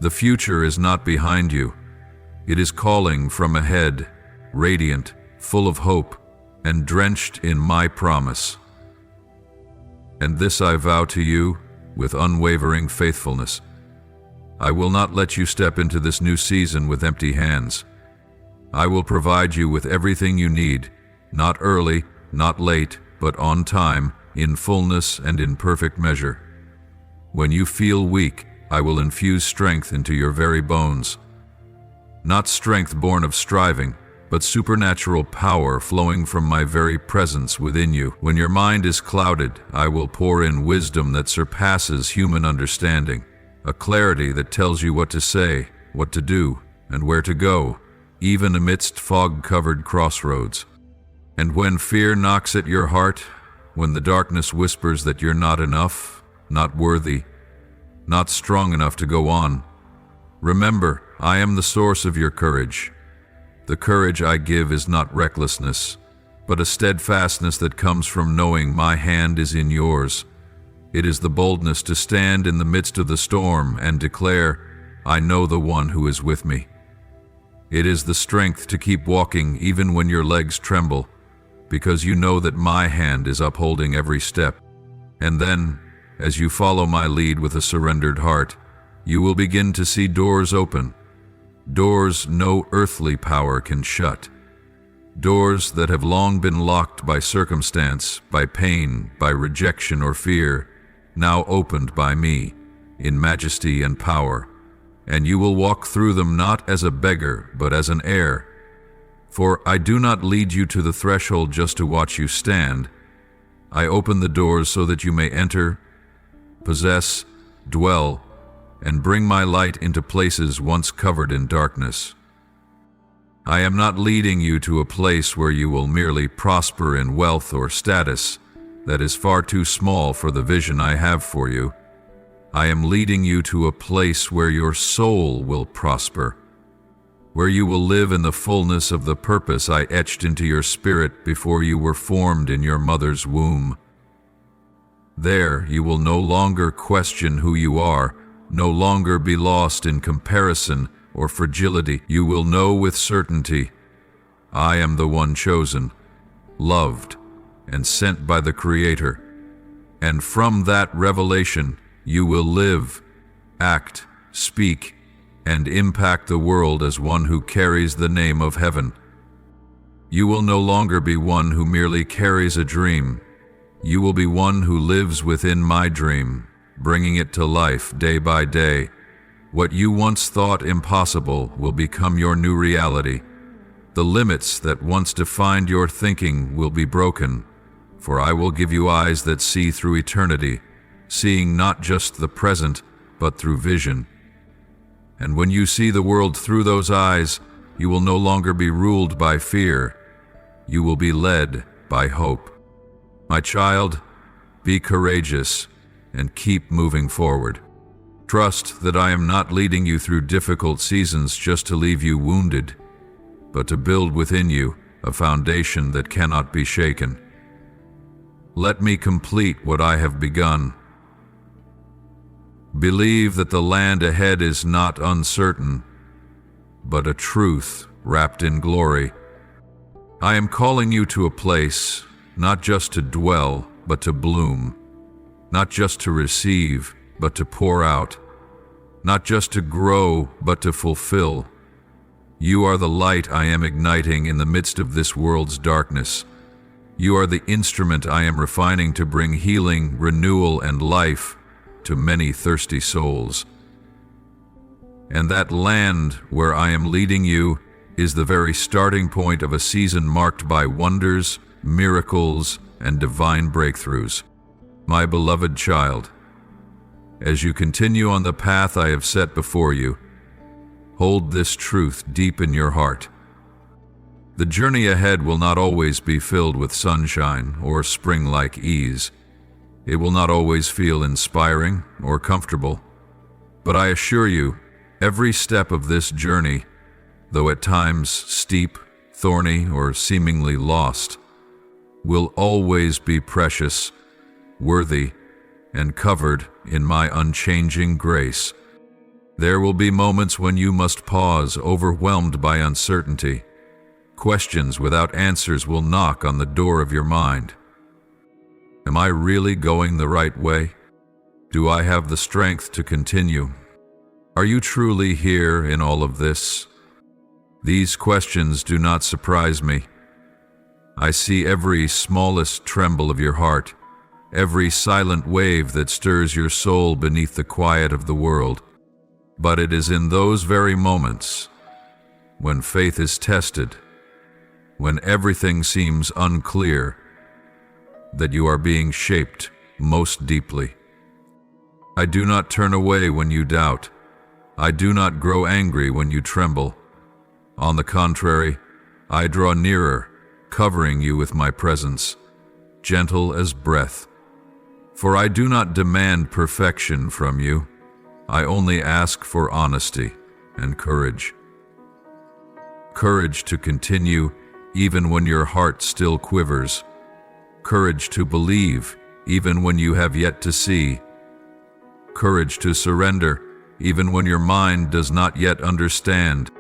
The future is not behind you. It is calling from ahead, radiant, full of hope, and drenched in my promise. And this I vow to you with unwavering faithfulness. I will not let you step into this new season with empty hands. I will provide you with everything you need, not early, not late, but on time, in fullness and in perfect measure. When you feel weak, I will infuse strength into your very bones. Not strength born of striving, but supernatural power flowing from my very presence within you. When your mind is clouded, I will pour in wisdom that surpasses human understanding, a clarity that tells you what to say, what to do, and where to go, even amidst fog-covered crossroads. And when fear knocks at your heart, when the darkness whispers that you're not enough, not worthy, not strong enough to go on, remember, I am the source of your courage. The courage I give is not recklessness, but a steadfastness that comes from knowing my hand is in yours. It is the boldness to stand in the midst of the storm and declare, I know the one who is with me. It is the strength to keep walking even when your legs tremble, because you know that my hand is upholding every step. And then, as you follow my lead with a surrendered heart, you will begin to see doors open, doors no earthly power can shut, doors that have long been locked by circumstance, by pain, by rejection or fear, now opened by me, in majesty and power, and you will walk through them not as a beggar, but as an heir. For I do not lead you to the threshold just to watch you stand. I open the doors so that you may enter, possess, dwell, and bring my light into places once covered in darkness. I am not leading you to a place where you will merely prosper in wealth or status that is far too small for the vision I have for you. I am leading you to a place where your soul will prosper, where you will live in the fullness of the purpose I etched into your spirit before you were formed in your mother's womb. There you will no longer question who you are, no longer be lost in comparison or fragility. You will know with certainty, I am the one chosen, loved, and sent by the Creator. And from that revelation, you will live, act, speak, and impact the world as one who carries the name of heaven. You will no longer be one who merely carries a dream. You will be one who lives within my dream, bringing it to life day by day. What you once thought impossible will become your new reality. The limits that once defined your thinking will be broken, for I will give you eyes that see through eternity, seeing not just the present, but through vision. And when you see the world through those eyes, you will no longer be ruled by fear. You will be led by hope. My child, be courageous and keep moving forward. Trust that I am not leading you through difficult seasons just to leave you wounded, but to build within you a foundation that cannot be shaken. Let me complete what I have begun. Believe that the land ahead is not uncertain, but a truth wrapped in glory. I am calling you to a place, not just to dwell, but to bloom. Not just to receive, but to pour out. Not just to grow, but to fulfill. You are the light I am igniting in the midst of this world's darkness. You are the instrument I am refining to bring healing, renewal, and life to many thirsty souls. And that land where I am leading you is the very starting point of a season marked by wonders, miracles, and divine breakthroughs. My beloved child, as you continue on the path I have set before you, hold this truth deep in your heart. The journey ahead will not always be filled with sunshine or spring-like ease. It will not always feel inspiring or comfortable. But I assure you, every step of this journey though at times steep, thorny, or seemingly lost, will always be precious, worthy, and covered in my unchanging grace. There will be moments when you must pause, overwhelmed by uncertainty. Questions without answers will knock on the door of your mind. Am I really going the right way? Do I have the strength to continue? Are you truly here in all of this? These questions do not surprise me. I see every smallest tremble of your heart, every silent wave that stirs your soul beneath the quiet of the world. But it is in those very moments, when faith is tested, when everything seems unclear, that you are being shaped most deeply. I do not turn away when you doubt. I do not grow angry when you tremble. On the contrary, I draw nearer, covering you with my presence, gentle as breath. For I do not demand perfection from you. I only ask for honesty and courage. Courage to continue even when your heart still quivers. Courage to believe even when you have yet to see. Courage to surrender even when your mind does not yet understand.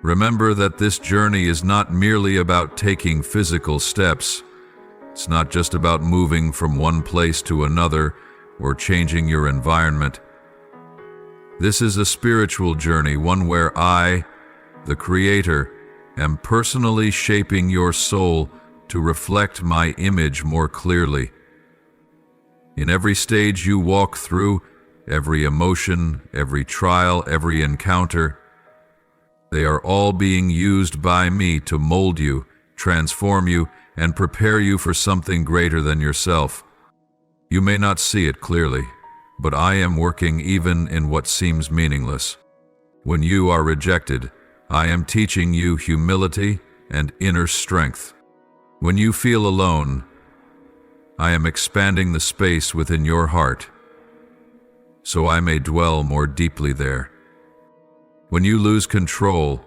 Remember that this journey is not merely about taking physical steps. It's not just about moving from one place to another or changing your environment. This is a spiritual journey, one where I, the Creator, am personally shaping your soul to reflect my image more clearly. In every stage you walk through, every emotion, every trial, every encounter, they are all being used by me to mold you, transform you, and prepare you for something greater than yourself. You may not see it clearly, but I am working even in what seems meaningless. When you are rejected, I am teaching you humility and inner strength. When you feel alone, I am expanding the space within your heart, so I may dwell more deeply there. When you lose control,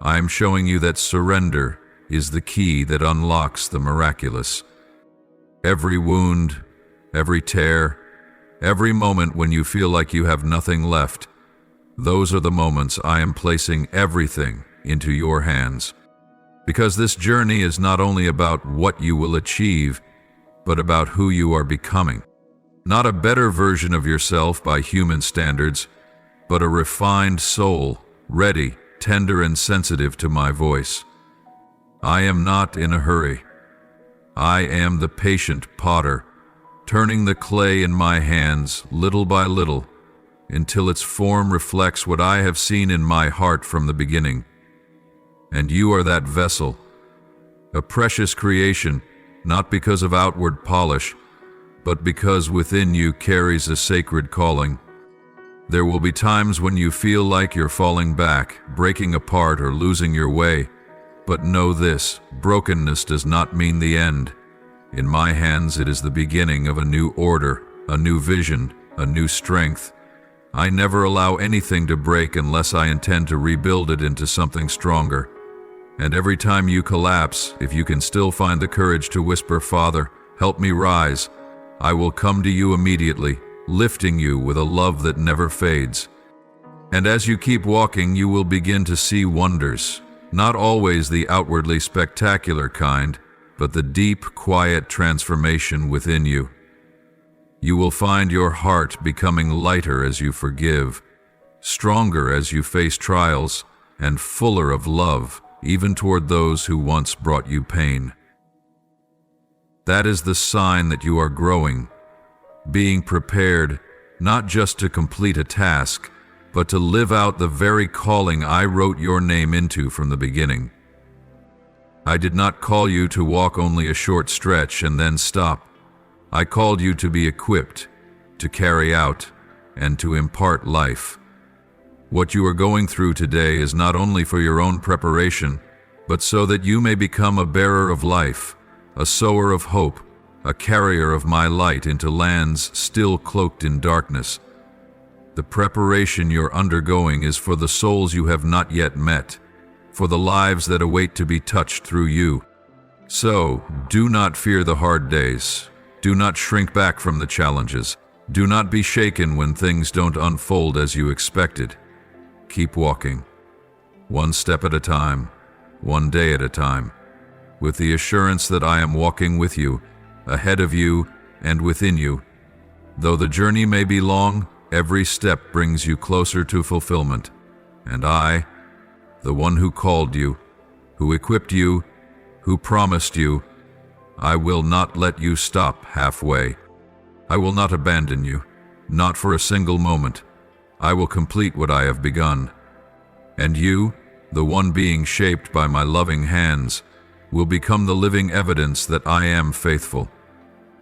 I am showing you that surrender is the key that unlocks the miraculous. Every wound, every tear, every moment when you feel like you have nothing left, those are the moments I am placing everything into your hands. Because this journey is not only about what you will achieve, but about who you are becoming. Not a better version of yourself by human standards, but a refined soul, ready, tender, and sensitive to my voice. I am not in a hurry. I am the patient potter, turning the clay in my hands little by little until its form reflects what I have seen in my heart from the beginning. And you are that vessel, a precious creation, not because of outward polish, but because within you carries a sacred calling. There will be times when you feel like you're falling back, breaking apart, or losing your way. But know this, brokenness does not mean the end. In my hands, it is the beginning of a new order, a new vision, a new strength. I never allow anything to break unless I intend to rebuild it into something stronger. And every time you collapse, if you can still find the courage to whisper, "Father, help me rise," I will come to you immediately, lifting you with a love that never fades. And as you keep walking, you will begin to see wonders, not always the outwardly spectacular kind, but the deep, quiet transformation within you. You will find your heart becoming lighter as you forgive, stronger as you face trials, and fuller of love, even toward those who once brought you pain. That is the sign that you are growing, being prepared not just to complete a task, but to live out the very calling I wrote your name into from the beginning. I did not call you to walk only a short stretch and then stop. I called you to be equipped, to carry out, and to impart life. What you are going through today is not only for your own preparation, but so that you may become a bearer of life, a sower of hope, a carrier of my light into lands still cloaked in darkness. The preparation you're undergoing is for the souls you have not yet met, for the lives that await to be touched through you. So, do not fear the hard days. Do not shrink back from the challenges. Do not be shaken when things don't unfold as you expected. Keep walking, one step at a time, one day at a time, with the assurance that I am walking with you, ahead of you, and within you. Though the journey may be long, every step brings you closer to fulfillment. And I, the one who called you, who equipped you, who promised you, I will not let you stop halfway. I will not abandon you, not for a single moment. I will complete what I have begun. And you, the one being shaped by my loving hands, will become the living evidence that I am faithful.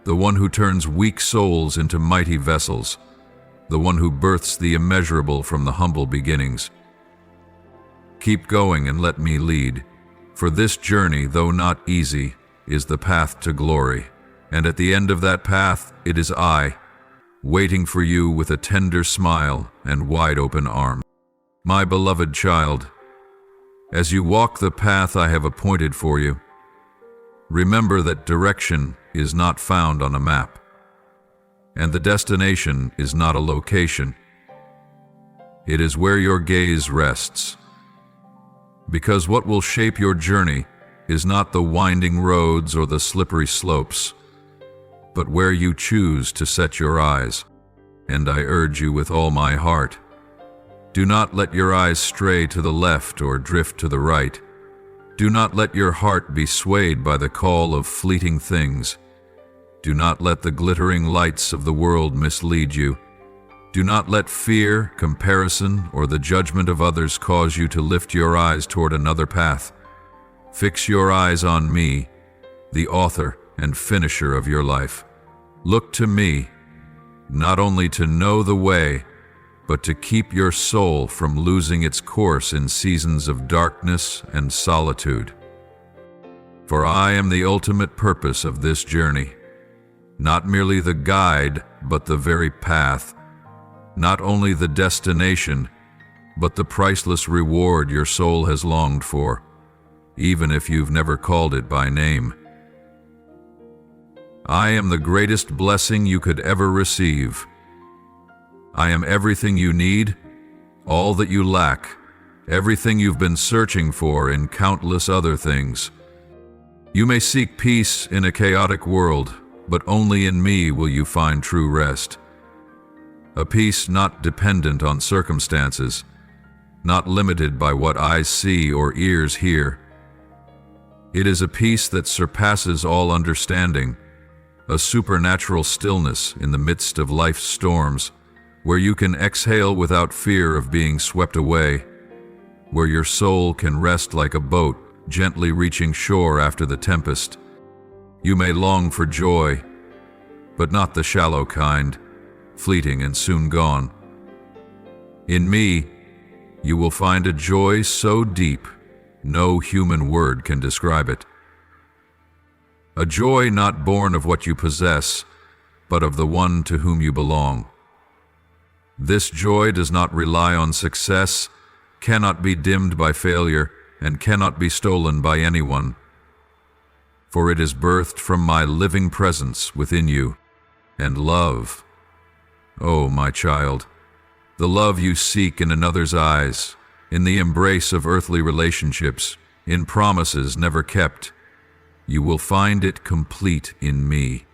The one who turns weak souls into mighty vessels. The one who births the immeasurable from the humble beginnings. Keep going and let me lead, for this journey, though not easy, is the path to glory. And at the end of that path, it is I, waiting for you with a tender smile and wide open arms. My beloved child, as you walk the path I have appointed for you, remember that direction is not found on a map, and the destination is not a location. It is where your gaze rests. Because what will shape your journey is not the winding roads or the slippery slopes, but where you choose to set your eyes. And I urge you with all my heart, do not let your eyes stray to the left or drift to the right. Do not let your heart be swayed by the call of fleeting things. Do not let the glittering lights of the world mislead you. Do not let fear, comparison, or the judgment of others cause you to lift your eyes toward another path. Fix your eyes on me, the author and finisher of your life. Look to me, not only to know the way, but to keep your soul from losing its course in seasons of darkness and solitude. For I am the ultimate purpose of this journey, not merely the guide, but the very path, not only the destination, but the priceless reward your soul has longed for, even if you've never called it by name. I am the greatest blessing you could ever receive. I am everything you need, all that you lack, everything you've been searching for in countless other things. You may seek peace in a chaotic world, but only in me will you find true rest. A peace not dependent on circumstances, not limited by what eyes see or ears hear. It is a peace that surpasses all understanding, a supernatural stillness in the midst of life's storms, where you can exhale without fear of being swept away, where your soul can rest like a boat gently reaching shore after the tempest. You may long for joy, but not the shallow kind, fleeting and soon gone. In me, you will find a joy so deep, no human word can describe it. A joy not born of what you possess, but of the one to whom you belong. This joy does not rely on success, cannot be dimmed by failure, and cannot be stolen by anyone. For it is birthed from my living presence within you, and love. Oh, my child, the love you seek in another's eyes, in the embrace of earthly relationships, in promises never kept, you will find it complete in me.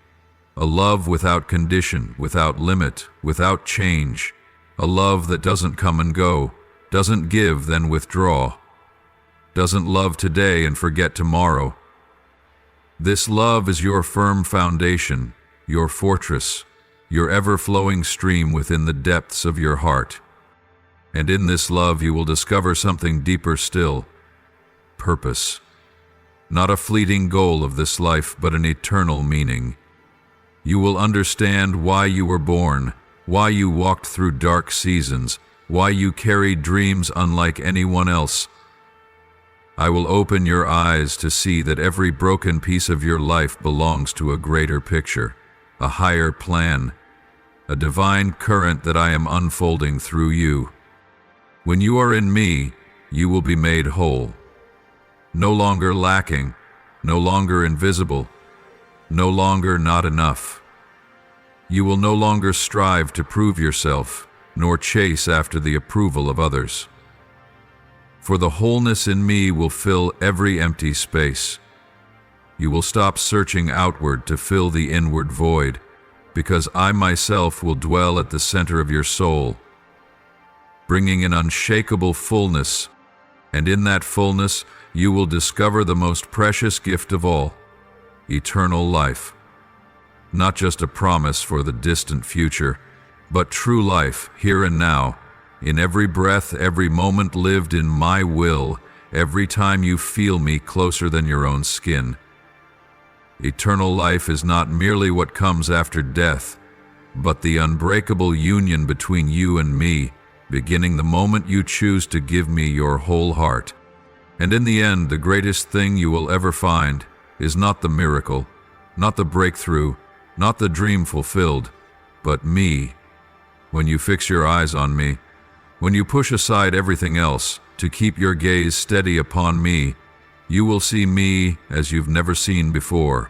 A love without condition, without limit, without change. A love that doesn't come and go, doesn't give then withdraw, doesn't love today and forget tomorrow. This love is your firm foundation, your fortress, your ever-flowing stream within the depths of your heart. And in this love you will discover something deeper still, purpose. Not a fleeting goal of this life, but an eternal meaning. You will understand why you were born, why you walked through dark seasons, why you carried dreams unlike anyone else. I will open your eyes to see that every broken piece of your life belongs to a greater picture, a higher plan, a divine current that I am unfolding through you. When you are in me, you will be made whole, no longer lacking, no longer invisible, no longer not enough. You will no longer strive to prove yourself, nor chase after the approval of others. For the wholeness in me will fill every empty space. You will stop searching outward to fill the inward void, because I myself will dwell at the center of your soul, bringing an unshakable fullness, and in that fullness you will discover the most precious gift of all, eternal life. Not just a promise for the distant future, but true life here and now, in every breath, every moment lived in my will, every time you feel me closer than your own skin. Eternal life is not merely what comes after death, but the unbreakable union between you and me, beginning the moment you choose to give me your whole heart. And in the end, the greatest thing you will ever find is not the miracle, not the breakthrough, not the dream fulfilled, but me. When you fix your eyes on me, when you push aside everything else to keep your gaze steady upon me, you will see me as you've never seen before.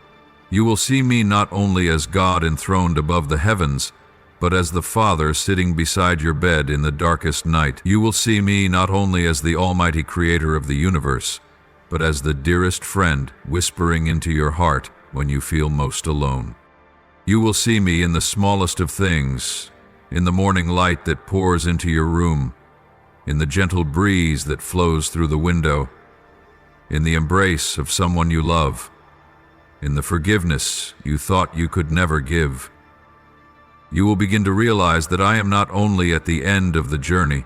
You will see me not only as God enthroned above the heavens, but as the Father sitting beside your bed in the darkest night. You will see me not only as the Almighty Creator of the universe, but as the dearest friend whispering into your heart when you feel most alone. You will see me in the smallest of things, in the morning light that pours into your room, in the gentle breeze that flows through the window, in the embrace of someone you love, in the forgiveness you thought you could never give. You will begin to realize that I am not only at the end of the journey,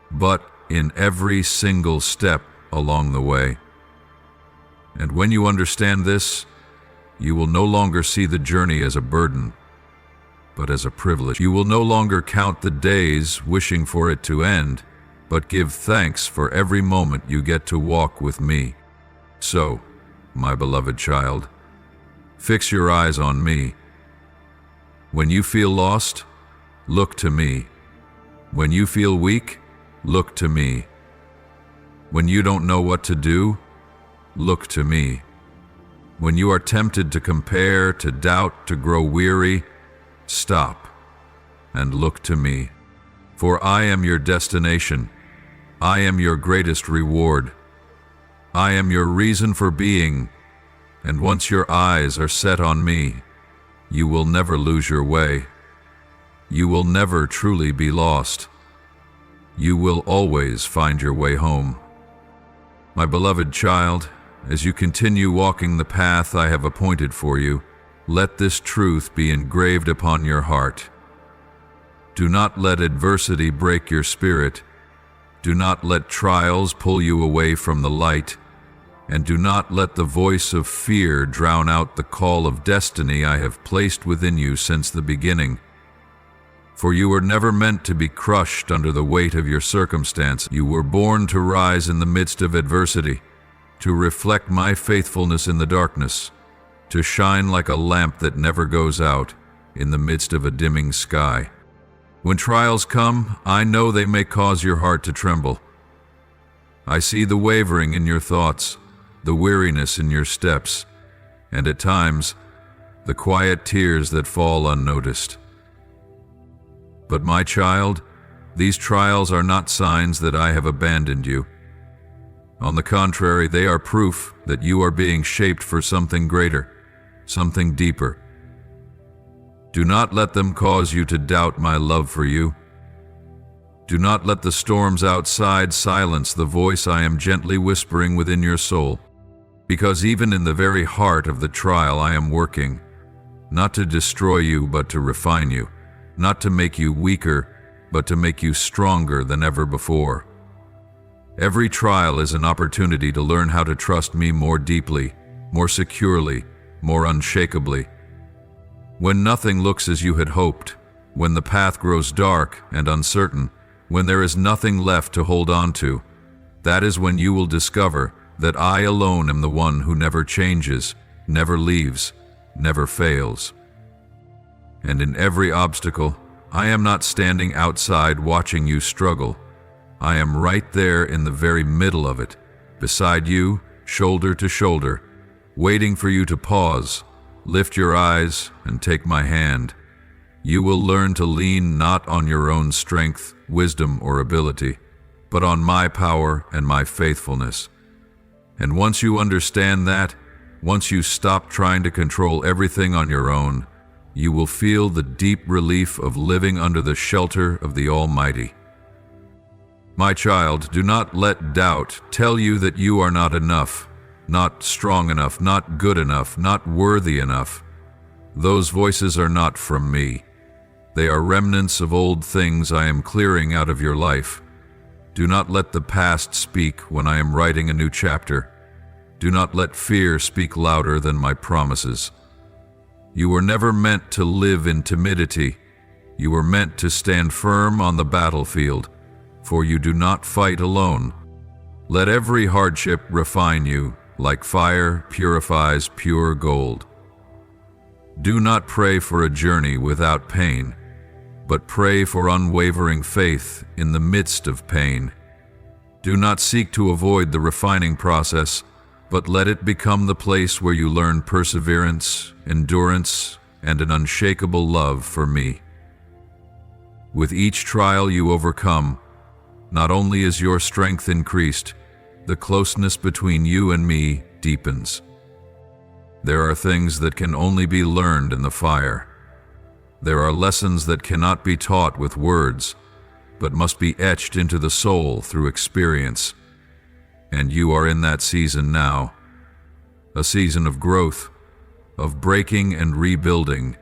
but in every single step along the way. And when you understand this, you will no longer see the journey as a burden, but as a privilege. You will no longer count the days wishing for it to end, but give thanks for every moment you get to walk with me. So, my beloved child, fix your eyes on me. When you feel lost, look to me. When you feel weak, look to me. When you don't know what to do, look to me. When you are tempted to compare, to doubt, to grow weary, stop and look to me. For I am your destination. I am your greatest reward. I am your reason for being, and once your eyes are set on me, you will never lose your way. You will never truly be lost. You will always find your way home. My beloved child, as you continue walking the path I have appointed for you, let this truth be engraved upon your heart. Do not let adversity break your spirit. Do not let trials pull you away from the light, and do not let the voice of fear drown out the call of destiny I have placed within you since the beginning. For you were never meant to be crushed under the weight of your circumstance. You were born to rise in the midst of adversity, to reflect my faithfulness in the darkness, to shine like a lamp that never goes out in the midst of a dimming sky. When trials come, I know they may cause your heart to tremble. I see the wavering in your thoughts, the weariness in your steps, and at times, the quiet tears that fall unnoticed. But my child, these trials are not signs that I have abandoned you. On the contrary, they are proof that you are being shaped for something greater, something deeper. Do not let them cause you to doubt my love for you. Do not let the storms outside silence the voice I am gently whispering within your soul, because even in the very heart of the trial I am working, not to destroy you but to refine you, not to make you weaker but to make you stronger than ever before. Every trial is an opportunity to learn how to trust me more deeply, more securely, more unshakably. When nothing looks as you had hoped, when the path grows dark and uncertain, when there is nothing left to hold on to, that is when you will discover that I alone am the one who never changes, never leaves, never fails. And in every obstacle, I am not standing outside watching you struggle. I am right there in the very middle of it, beside you, shoulder to shoulder, waiting for you to pause, lift your eyes, and take my hand. You will learn to lean not on your own strength, wisdom, or ability, but on my power and my faithfulness. And once you understand that, once you stop trying to control everything on your own, you will feel the deep relief of living under the shelter of the Almighty. My child, do not let doubt tell you that you are not enough, not strong enough, not good enough, not worthy enough. Those voices are not from me. They are remnants of old things I am clearing out of your life. Do not let the past speak when I am writing a new chapter. Do not let fear speak louder than my promises. You were never meant to live in timidity. You were meant to stand firm on the battlefield, for you do not fight alone. Let every hardship refine you, like fire purifies pure gold. Do not pray for a journey without pain, but pray for unwavering faith in the midst of pain. Do not seek to avoid the refining process, but let it become the place where you learn perseverance, endurance, and an unshakable love for me. With each trial you overcome, not only is your strength increased, the closeness between you and me deepens. There are things that can only be learned in the fire. There are lessons that cannot be taught with words, but must be etched into the soul through experience. And you are in that season now, a season of growth, of breaking and rebuilding,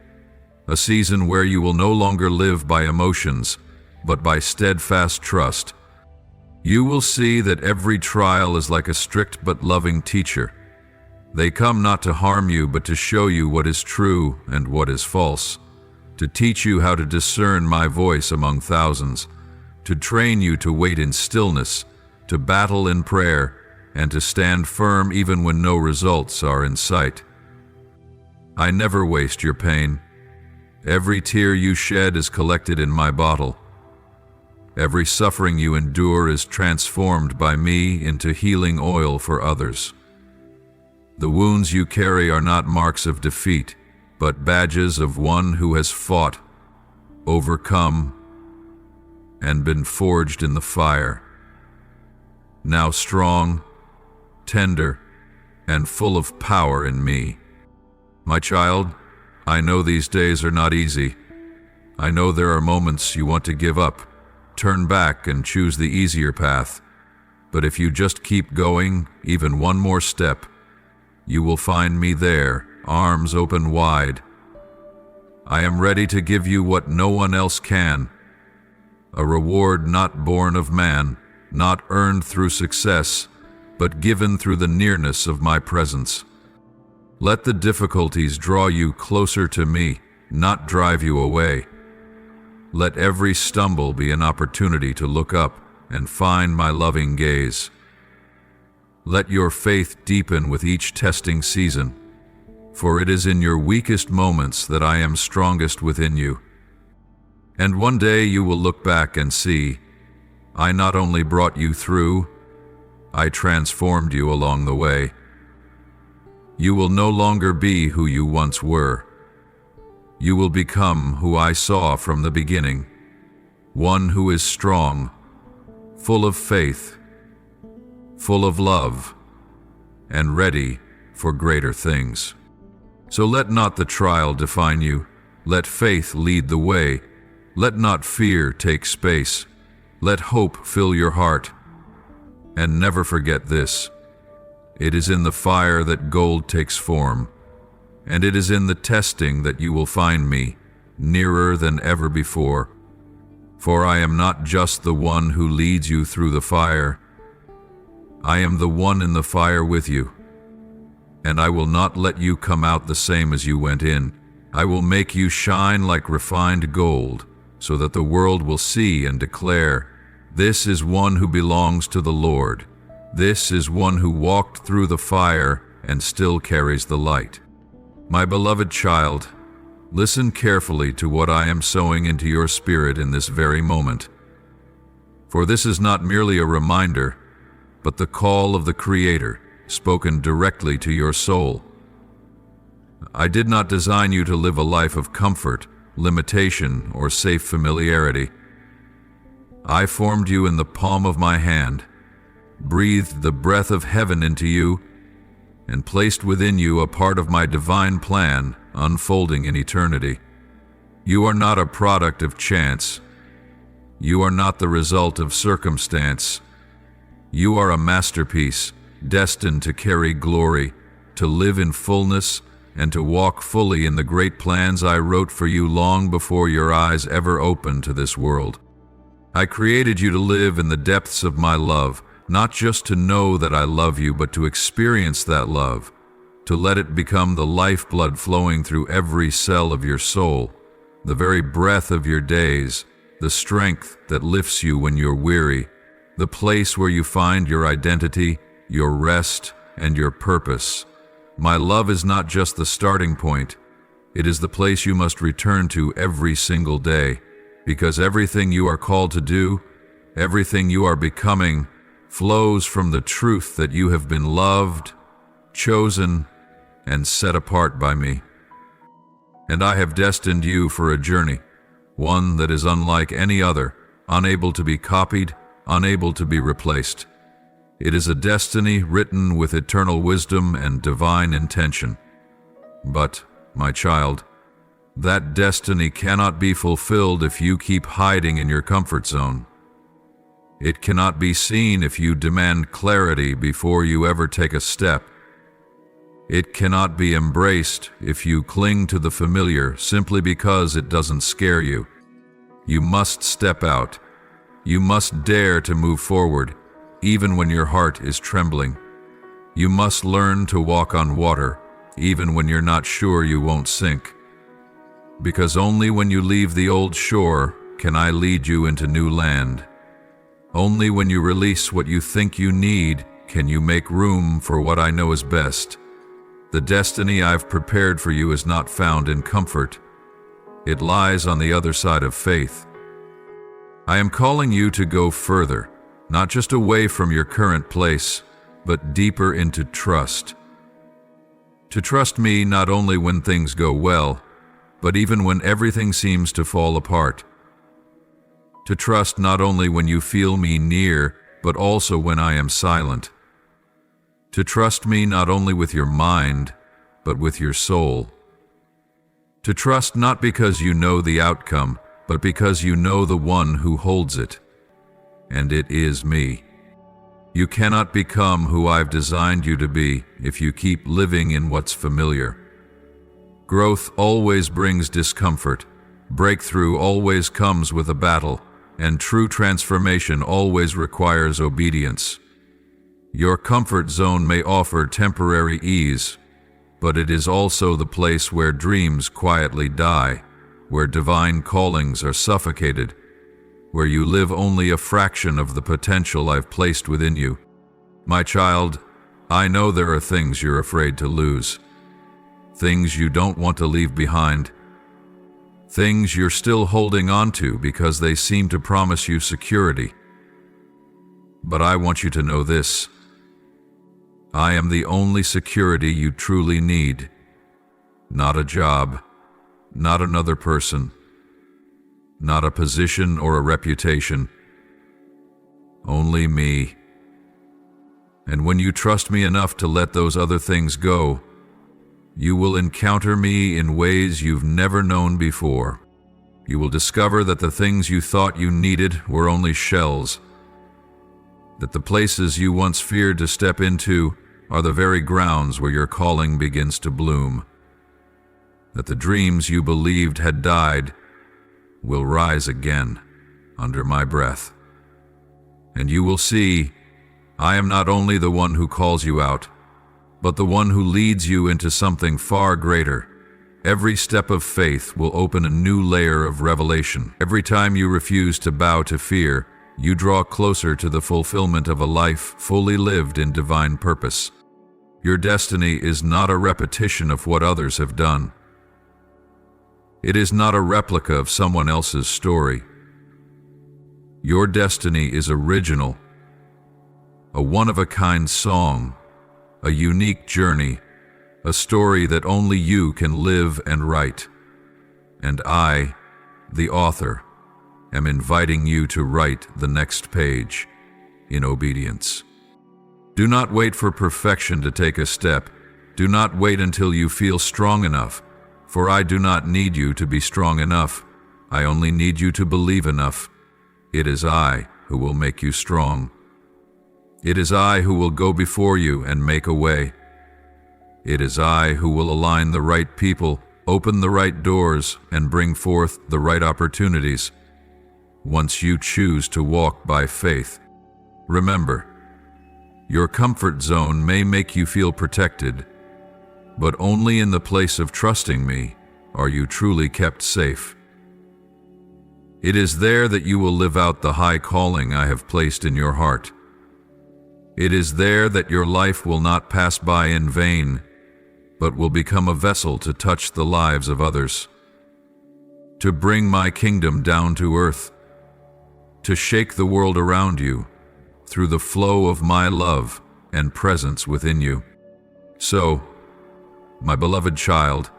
a season where you will no longer live by emotions, but by steadfast trust. You will see that every trial is like a strict but loving teacher. They come not to harm you, but to show you what is true and what is false, to teach you how to discern my voice among thousands, to train you to wait in stillness, to battle in prayer, and to stand firm even when no results are in sight. I never waste your pain. Every tear you shed is collected in my bottle. Every suffering you endure is transformed by me into healing oil for others. The wounds you carry are not marks of defeat, but badges of one who has fought, overcome, and been forged in the fire. Now strong, tender, and full of power in me. My child, I know these days are not easy. I know there are moments you want to give up, turn back and choose the easier path. But if you just keep going, even one more step, you will find me there, arms open wide. I am ready to give you what no one else can, a reward not born of man, not earned through success, but given through the nearness of my presence. Let the difficulties draw you closer to me, not drive you away. Let every stumble be an opportunity to look up and find my loving gaze. Let your faith deepen with each testing season, for it is in your weakest moments that I am strongest within you. And one day you will look back and see, I not only brought you through, I transformed you along the way. You will no longer be who you once were. You will become who I saw from the beginning, one who is strong, full of faith, full of love, and ready for greater things. So let not the trial define you. Let faith lead the way. Let not fear take space. Let hope fill your heart. And never forget this: it is in the fire that gold takes form, and it is in the testing that you will find me, nearer than ever before. For I am not just the one who leads you through the fire. I am the one in the fire with you, and I will not let you come out the same as you went in. I will make you shine like refined gold, so that the world will see and declare, this is one who belongs to the Lord. This is one who walked through the fire and still carries the light. My beloved child, listen carefully to what I am sowing into your spirit in this very moment. For this is not merely a reminder, but the call of the Creator, spoken directly to your soul. I did not design you to live a life of comfort, limitation, or safe familiarity. I formed you in the palm of my hand, breathed the breath of heaven into you, and placed within you a part of my divine plan unfolding in eternity. You are not a product of chance. You are not the result of circumstance. You are a masterpiece, destined to carry glory, to live in fullness, and to walk fully in the great plans I wrote for you long before your eyes ever opened to this world. I created you to live in the depths of my love, not just to know that I love you, but to experience that love, to let it become the lifeblood flowing through every cell of your soul, the very breath of your days, the strength that lifts you when you're weary, the place where you find your identity, your rest, and your purpose. My love is not just the starting point, it is the place you must return to every single day, because everything you are called to do, everything you are becoming, flows from the truth that you have been loved, chosen, and set apart by me. And I have destined you for a journey, one that is unlike any other, unable to be copied, unable to be replaced. It is a destiny written with eternal wisdom and divine intention. But, my child, that destiny cannot be fulfilled if you keep hiding in your comfort zone. It cannot be seen if you demand clarity before you ever take a step. It cannot be embraced if you cling to the familiar simply because it doesn't scare you. You must step out. You must dare to move forward, even when your heart is trembling. You must learn to walk on water, even when you're not sure you won't sink. Because only when you leave the old shore can I lead you into new land. Only when you release what you think you need can you make room for what I know is best. The destiny I've prepared for you is not found in comfort. It lies on the other side of faith. I am calling you to go further, not just away from your current place, but deeper into trust. To trust me not only when things go well, but even when everything seems to fall apart. To trust not only when you feel me near, but also when I am silent. To trust me not only with your mind, but with your soul. To trust not because you know the outcome, but because you know the one who holds it. And it is me. You cannot become who I've designed you to be if you keep living in what's familiar. Growth always brings discomfort. Breakthrough always comes with a battle. And true transformation always requires obedience. Your comfort zone may offer temporary ease, but it is also the place where dreams quietly die, where divine callings are suffocated, where you live only a fraction of the potential I've placed within you. My child, I know there are things you're afraid to lose, things you don't want to leave behind, things you're still holding on to because they seem to promise you security. But I want you to know this. I am the only security you truly need. Not a job, not another person, not a position or a reputation. Only me. And when you trust me enough to let those other things go, you will encounter me in ways you've never known before. You will discover that the things you thought you needed were only shells, that the places you once feared to step into are the very grounds where your calling begins to bloom, that the dreams you believed had died will rise again under my breath. And you will see, I am not only the one who calls you out, but the one who leads you into something far greater. Every step of faith will open a new layer of revelation. Every time you refuse to bow to fear, you draw closer to the fulfillment of a life fully lived in divine purpose. Your destiny is not a repetition of what others have done. It is not a replica of someone else's story. Your destiny is original, a one-of-a-kind song, a unique journey, a story that only you can live and write. And I, the author, am inviting you to write the next page in obedience. Do not wait for perfection to take a step. Do not wait until you feel strong enough, for I do not need you to be strong enough. I only need you to believe enough. It is I who will make you strong. It is I who will go before you and make a way. It is I who will align the right people, open the right doors, and bring forth the right opportunities. Once you choose to walk by faith, remember, your comfort zone may make you feel protected, but only in the place of trusting me are you truly kept safe. It is there that you will live out the high calling I have placed in your heart. It is there that your life will not pass by in vain, but will become a vessel to touch the lives of others, to bring my kingdom down to earth, to shake the world around you through the flow of my love and presence within you. So, my beloved child,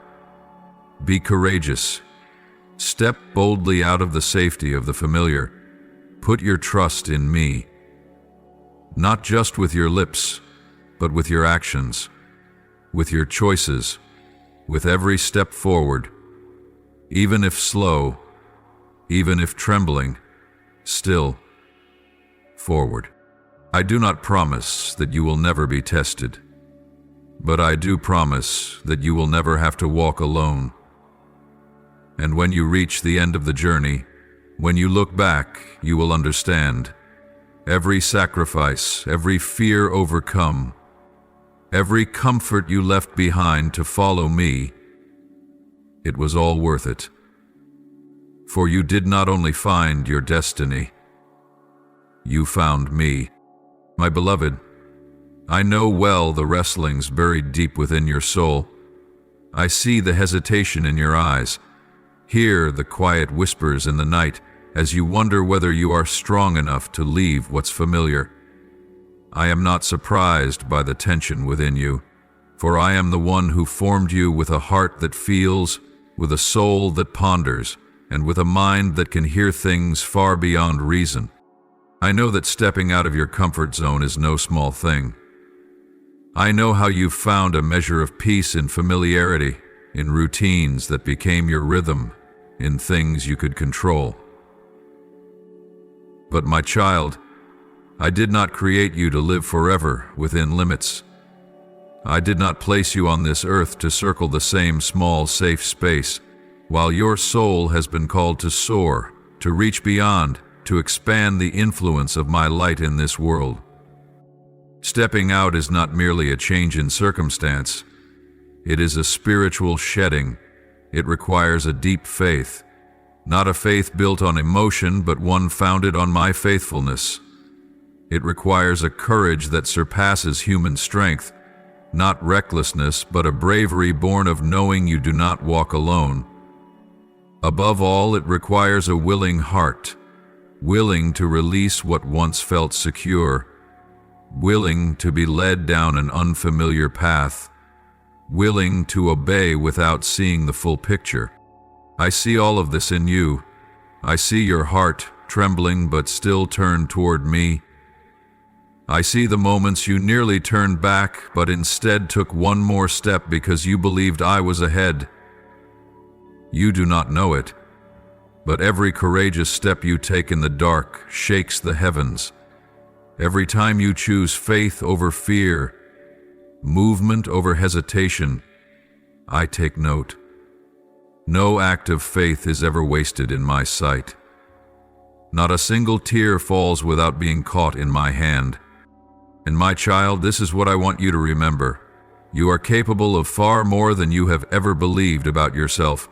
be courageous. Step boldly out of the safety of the familiar. Put your trust in me, not just with your lips, but with your actions, with your choices, with every step forward, even if slow, even if trembling, still forward. I do not promise that you will never be tested, but I do promise that you will never have to walk alone. And when you reach the end of the journey, when you look back, you will understand every sacrifice, every fear overcome, every comfort you left behind to follow me, it was all worth it. For you did not only find your destiny, you found me. My beloved, I know well the wrestlings buried deep within your soul. I see the hesitation in your eyes, hear the quiet whispers in the night as you wonder whether you are strong enough to leave what's familiar. I am not surprised by the tension within you, for I am the one who formed you with a heart that feels, with a soul that ponders, and with a mind that can hear things far beyond reason. I know that stepping out of your comfort zone is no small thing. I know how you've found a measure of peace in familiarity, in routines that became your rhythm, in things you could control. But my child, I did not create you to live forever within limits. I did not place you on this earth to circle the same small, safe space, while your soul has been called to soar, to reach beyond, to expand the influence of my light in this world. Stepping out is not merely a change in circumstance. It is a spiritual shedding. It requires a deep faith, not a faith built on emotion, but one founded on my faithfulness. It requires a courage that surpasses human strength, not recklessness, but a bravery born of knowing you do not walk alone. Above all, it requires a willing heart, willing to release what once felt secure, willing to be led down an unfamiliar path, willing to obey without seeing the full picture. I see all of this in you. I see your heart trembling but still turned toward me. I see the moments you nearly turned back but instead took one more step because you believed I was ahead. You do not know it, but every courageous step you take in the dark shakes the heavens. Every time you choose faith over fear, movement over hesitation, I take note. No act of faith is ever wasted in my sight. Not a single tear falls without being caught in my hand. And my child, this is what I want you to remember. You are capable of far more than you have ever believed about yourself.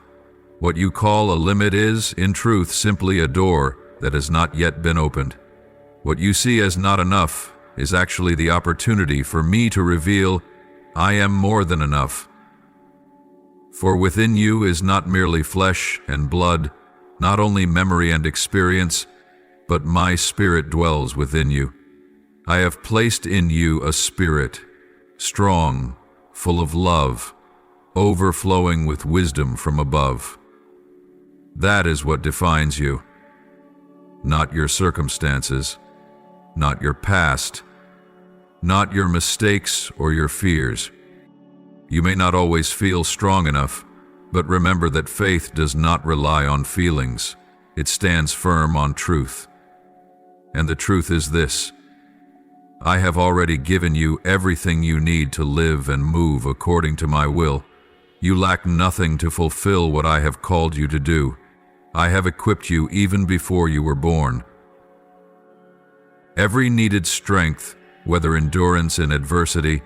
What you call a limit is, in truth, simply a door that has not yet been opened. What you see as not enough is actually the opportunity for me to reveal I am more than enough. For within you is not merely flesh and blood, not only memory and experience, but my spirit dwells within you. I have placed in you a spirit, strong, full of love, overflowing with wisdom from above. That is what defines you. Not your circumstances, not your past, not your mistakes or your fears. You may not always feel strong enough, but remember that faith does not rely on feelings. It stands firm on truth. And the truth is this: I have already given you everything you need to live and move according to my will. You lack nothing to fulfill what I have called you to do. I have equipped you even before you were born. Every needed strength, whether endurance in adversity,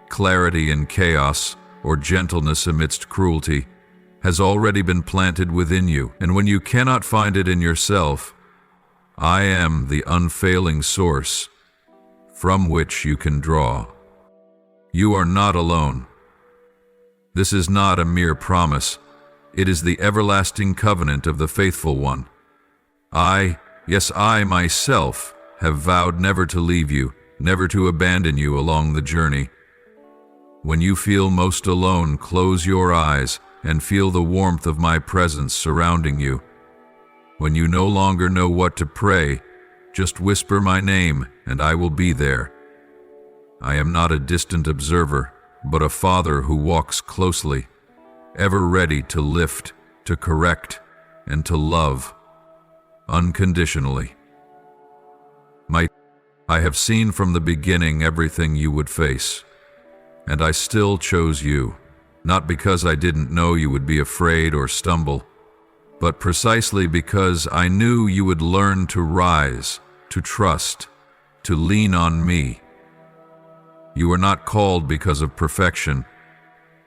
clarity in chaos, or gentleness amidst cruelty, has already been planted within you, and when you cannot find it in yourself, I am the unfailing source from which you can draw. You are not alone. This is not a mere promise. It is the everlasting covenant of the faithful one. I myself, have vowed never to leave you, never to abandon you along the journey. When you feel most alone, close your eyes and feel the warmth of my presence surrounding you. When you no longer know what to pray, just whisper my name and I will be there. I am not a distant observer, but a father who walks closely, ever ready to lift, to correct, and to love, unconditionally. I have seen from the beginning everything you would face, and I still chose you, not because I didn't know you would be afraid or stumble, but precisely because I knew you would learn to rise, to trust, to lean on me. You were not called because of perfection.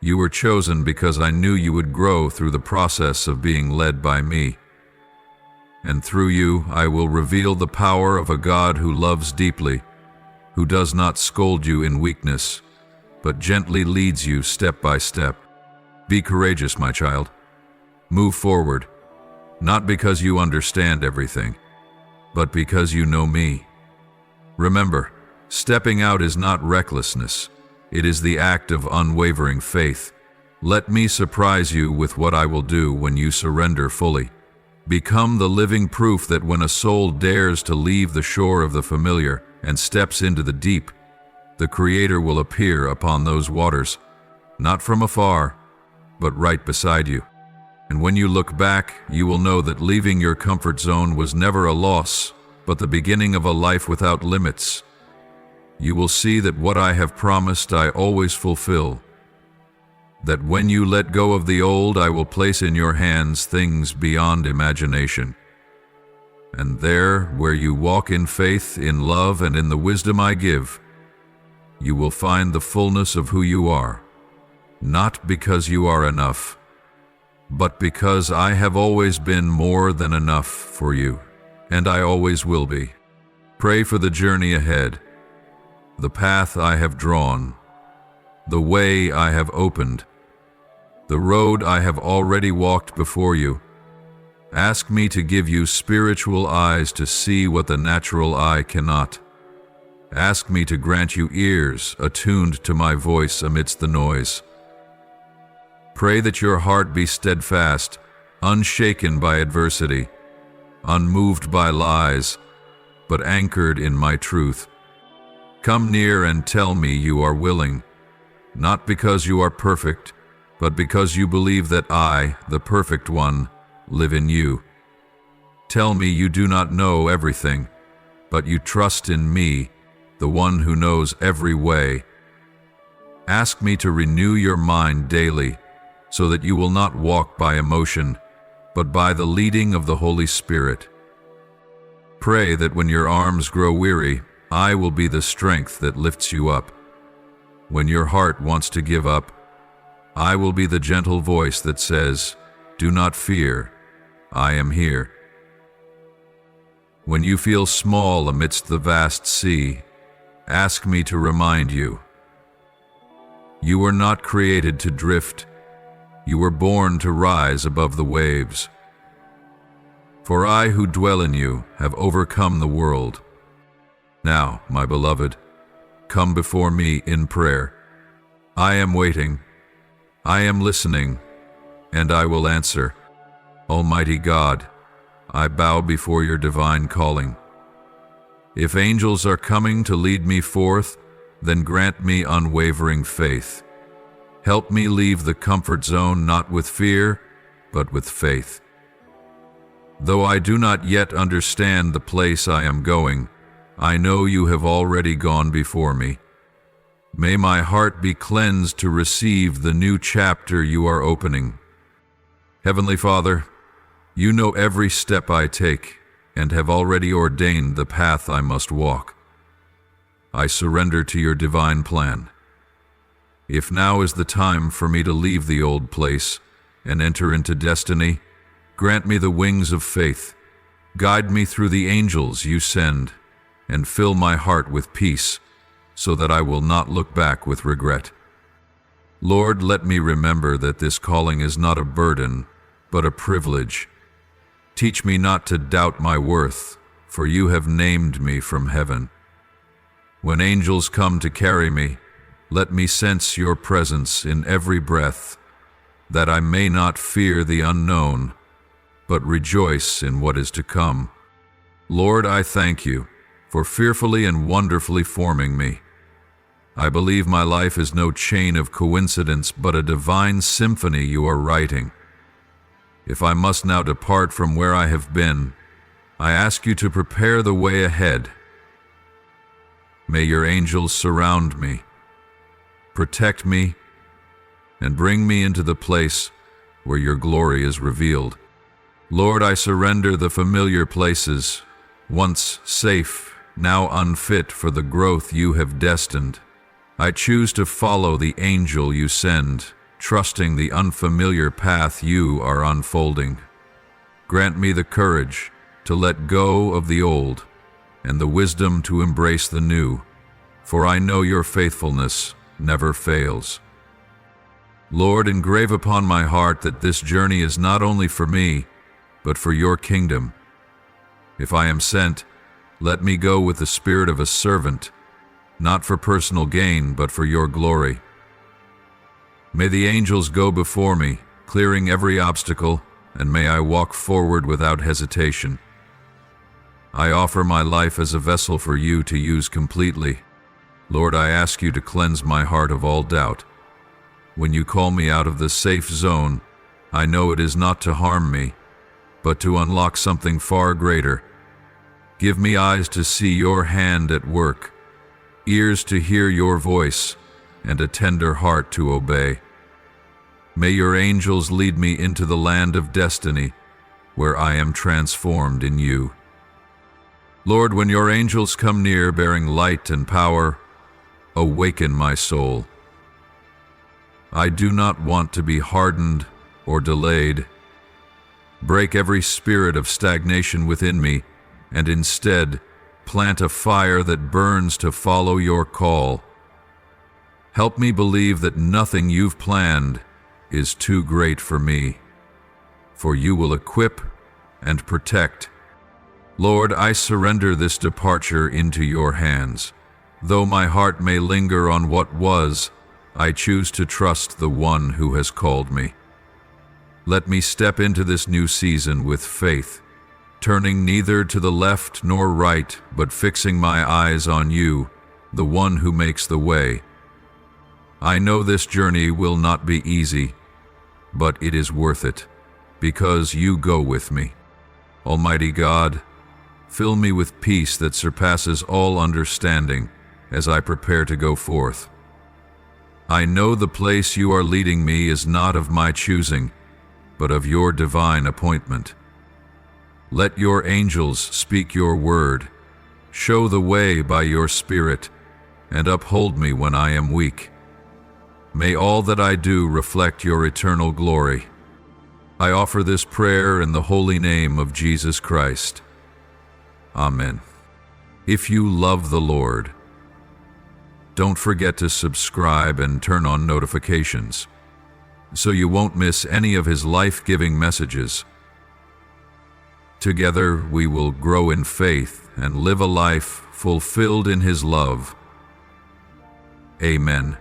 You were chosen because I knew you would grow through the process of being led by me. And through you, I will reveal the power of a God who loves deeply, who does not scold you in weakness, but gently leads you step by step. Be courageous, my child. Move forward, not because you understand everything, but because you know me. Remember, stepping out is not recklessness. It is the act of unwavering faith. Let me surprise you with what I will do when you surrender fully. Become the living proof that when a soul dares to leave the shore of the familiar and steps into the deep, the Creator will appear upon those waters, not from afar, but right beside you. And when you look back, you will know that leaving your comfort zone was never a loss, but the beginning of a life without limits. You will see that what I have promised I always fulfill. That when you let go of the old, I will place in your hands things beyond imagination. And there, where you walk in faith, in love, and in the wisdom I give, you will find the fullness of who you are, not because you are enough, but because I have always been more than enough for you, and I always will be. Pray for the journey ahead, the path I have drawn, the way I have opened, the road I have already walked before you. Ask me to give you spiritual eyes to see what the natural eye cannot. Ask me to grant you ears attuned to my voice amidst the noise. Pray that your heart be steadfast, unshaken by adversity, unmoved by lies, but anchored in my truth. Come near and tell me you are willing, not because you are perfect, but because you believe that I, the perfect one, live in you. Tell me you do not know everything, but you trust in me, the one who knows every way. Ask me to renew your mind daily, so that you will not walk by emotion, but by the leading of the Holy Spirit. Pray that when your arms grow weary, I will be the strength that lifts you up. When your heart wants to give up, I will be the gentle voice that says, "Do not fear, I am here." When you feel small amidst the vast sea, ask me to remind you. You were not created to drift. You were born to rise above the waves. For I who dwell in you have overcome the world. Now, my beloved, come before me in prayer. I am waiting, I am listening, and I will answer. Almighty God, I bow before your divine calling. If angels are coming to lead me forth, then grant me unwavering faith. Help me leave the comfort zone not with fear, but with faith. Though I do not yet understand the place I am going, I know you have already gone before me. May my heart be cleansed to receive the new chapter you are opening. Heavenly Father, you know every step I take and have already ordained the path I must walk. I surrender to your divine plan. If now is the time for me to leave the old place and enter into destiny, grant me the wings of faith. Guide me through the angels you send, and fill my heart with peace, so that I will not look back with regret. Lord, let me remember that this calling is not a burden, but a privilege. Teach me not to doubt my worth, for you have named me from heaven. When angels come to carry me, let me sense your presence in every breath, that I may not fear the unknown, but rejoice in what is to come. Lord, I thank you for fearfully and wonderfully forming me. I believe my life is no chain of coincidence, but a divine symphony you are writing. If I must now depart from where I have been, I ask you to prepare the way ahead. May your angels surround me, protect me, and bring me into the place where your glory is revealed. Lord, I surrender the familiar places, once safe, now unfit for the growth you have destined. I choose to follow the angel you send, trusting the unfamiliar path you are unfolding. Grant me the courage to let go of the old and the wisdom to embrace the new, for I know your faithfulness never fails. Lord, engrave upon my heart that this journey is not only for me, but for your kingdom. If I am sent, let me go with the spirit of a servant, not for personal gain, but for your glory. May the angels go before me, clearing every obstacle, and may I walk forward without hesitation. I offer my life as a vessel for you to use completely. Lord, I ask you to cleanse my heart of all doubt. When you call me out of the safe zone, I know it is not to harm me, but to unlock something far greater. Give me eyes to see your hand at work, ears to hear your voice, and a tender heart to obey. May your angels lead me into the land of destiny, where I am transformed in you. Lord, when your angels come near bearing light and power, awaken my soul. I do not want to be hardened or delayed. Break every spirit of stagnation within me, and instead plant a fire that burns to follow your call. Help me believe that nothing you've planned is too great for me, for you will equip and protect. Lord, I surrender this departure into your hands. Though my heart may linger on what was, I choose to trust the one who has called me. Let me step into this new season with faith, turning neither to the left nor right, but fixing my eyes on you, the one who makes the way. I know this journey will not be easy, but it is worth it, because you go with me. Almighty God, fill me with peace that surpasses all understanding as I prepare to go forth. I know the place you are leading me is not of my choosing, but of your divine appointment. Let your angels speak your word, show the way by your Spirit, and uphold me when I am weak. May all that I do reflect your eternal glory. I offer this prayer in the holy name of Jesus Christ. Amen. If you love the Lord, don't forget to subscribe and turn on notifications, so you won't miss any of his life-giving messages. Together we will grow in faith and live a life fulfilled in His love. Amen.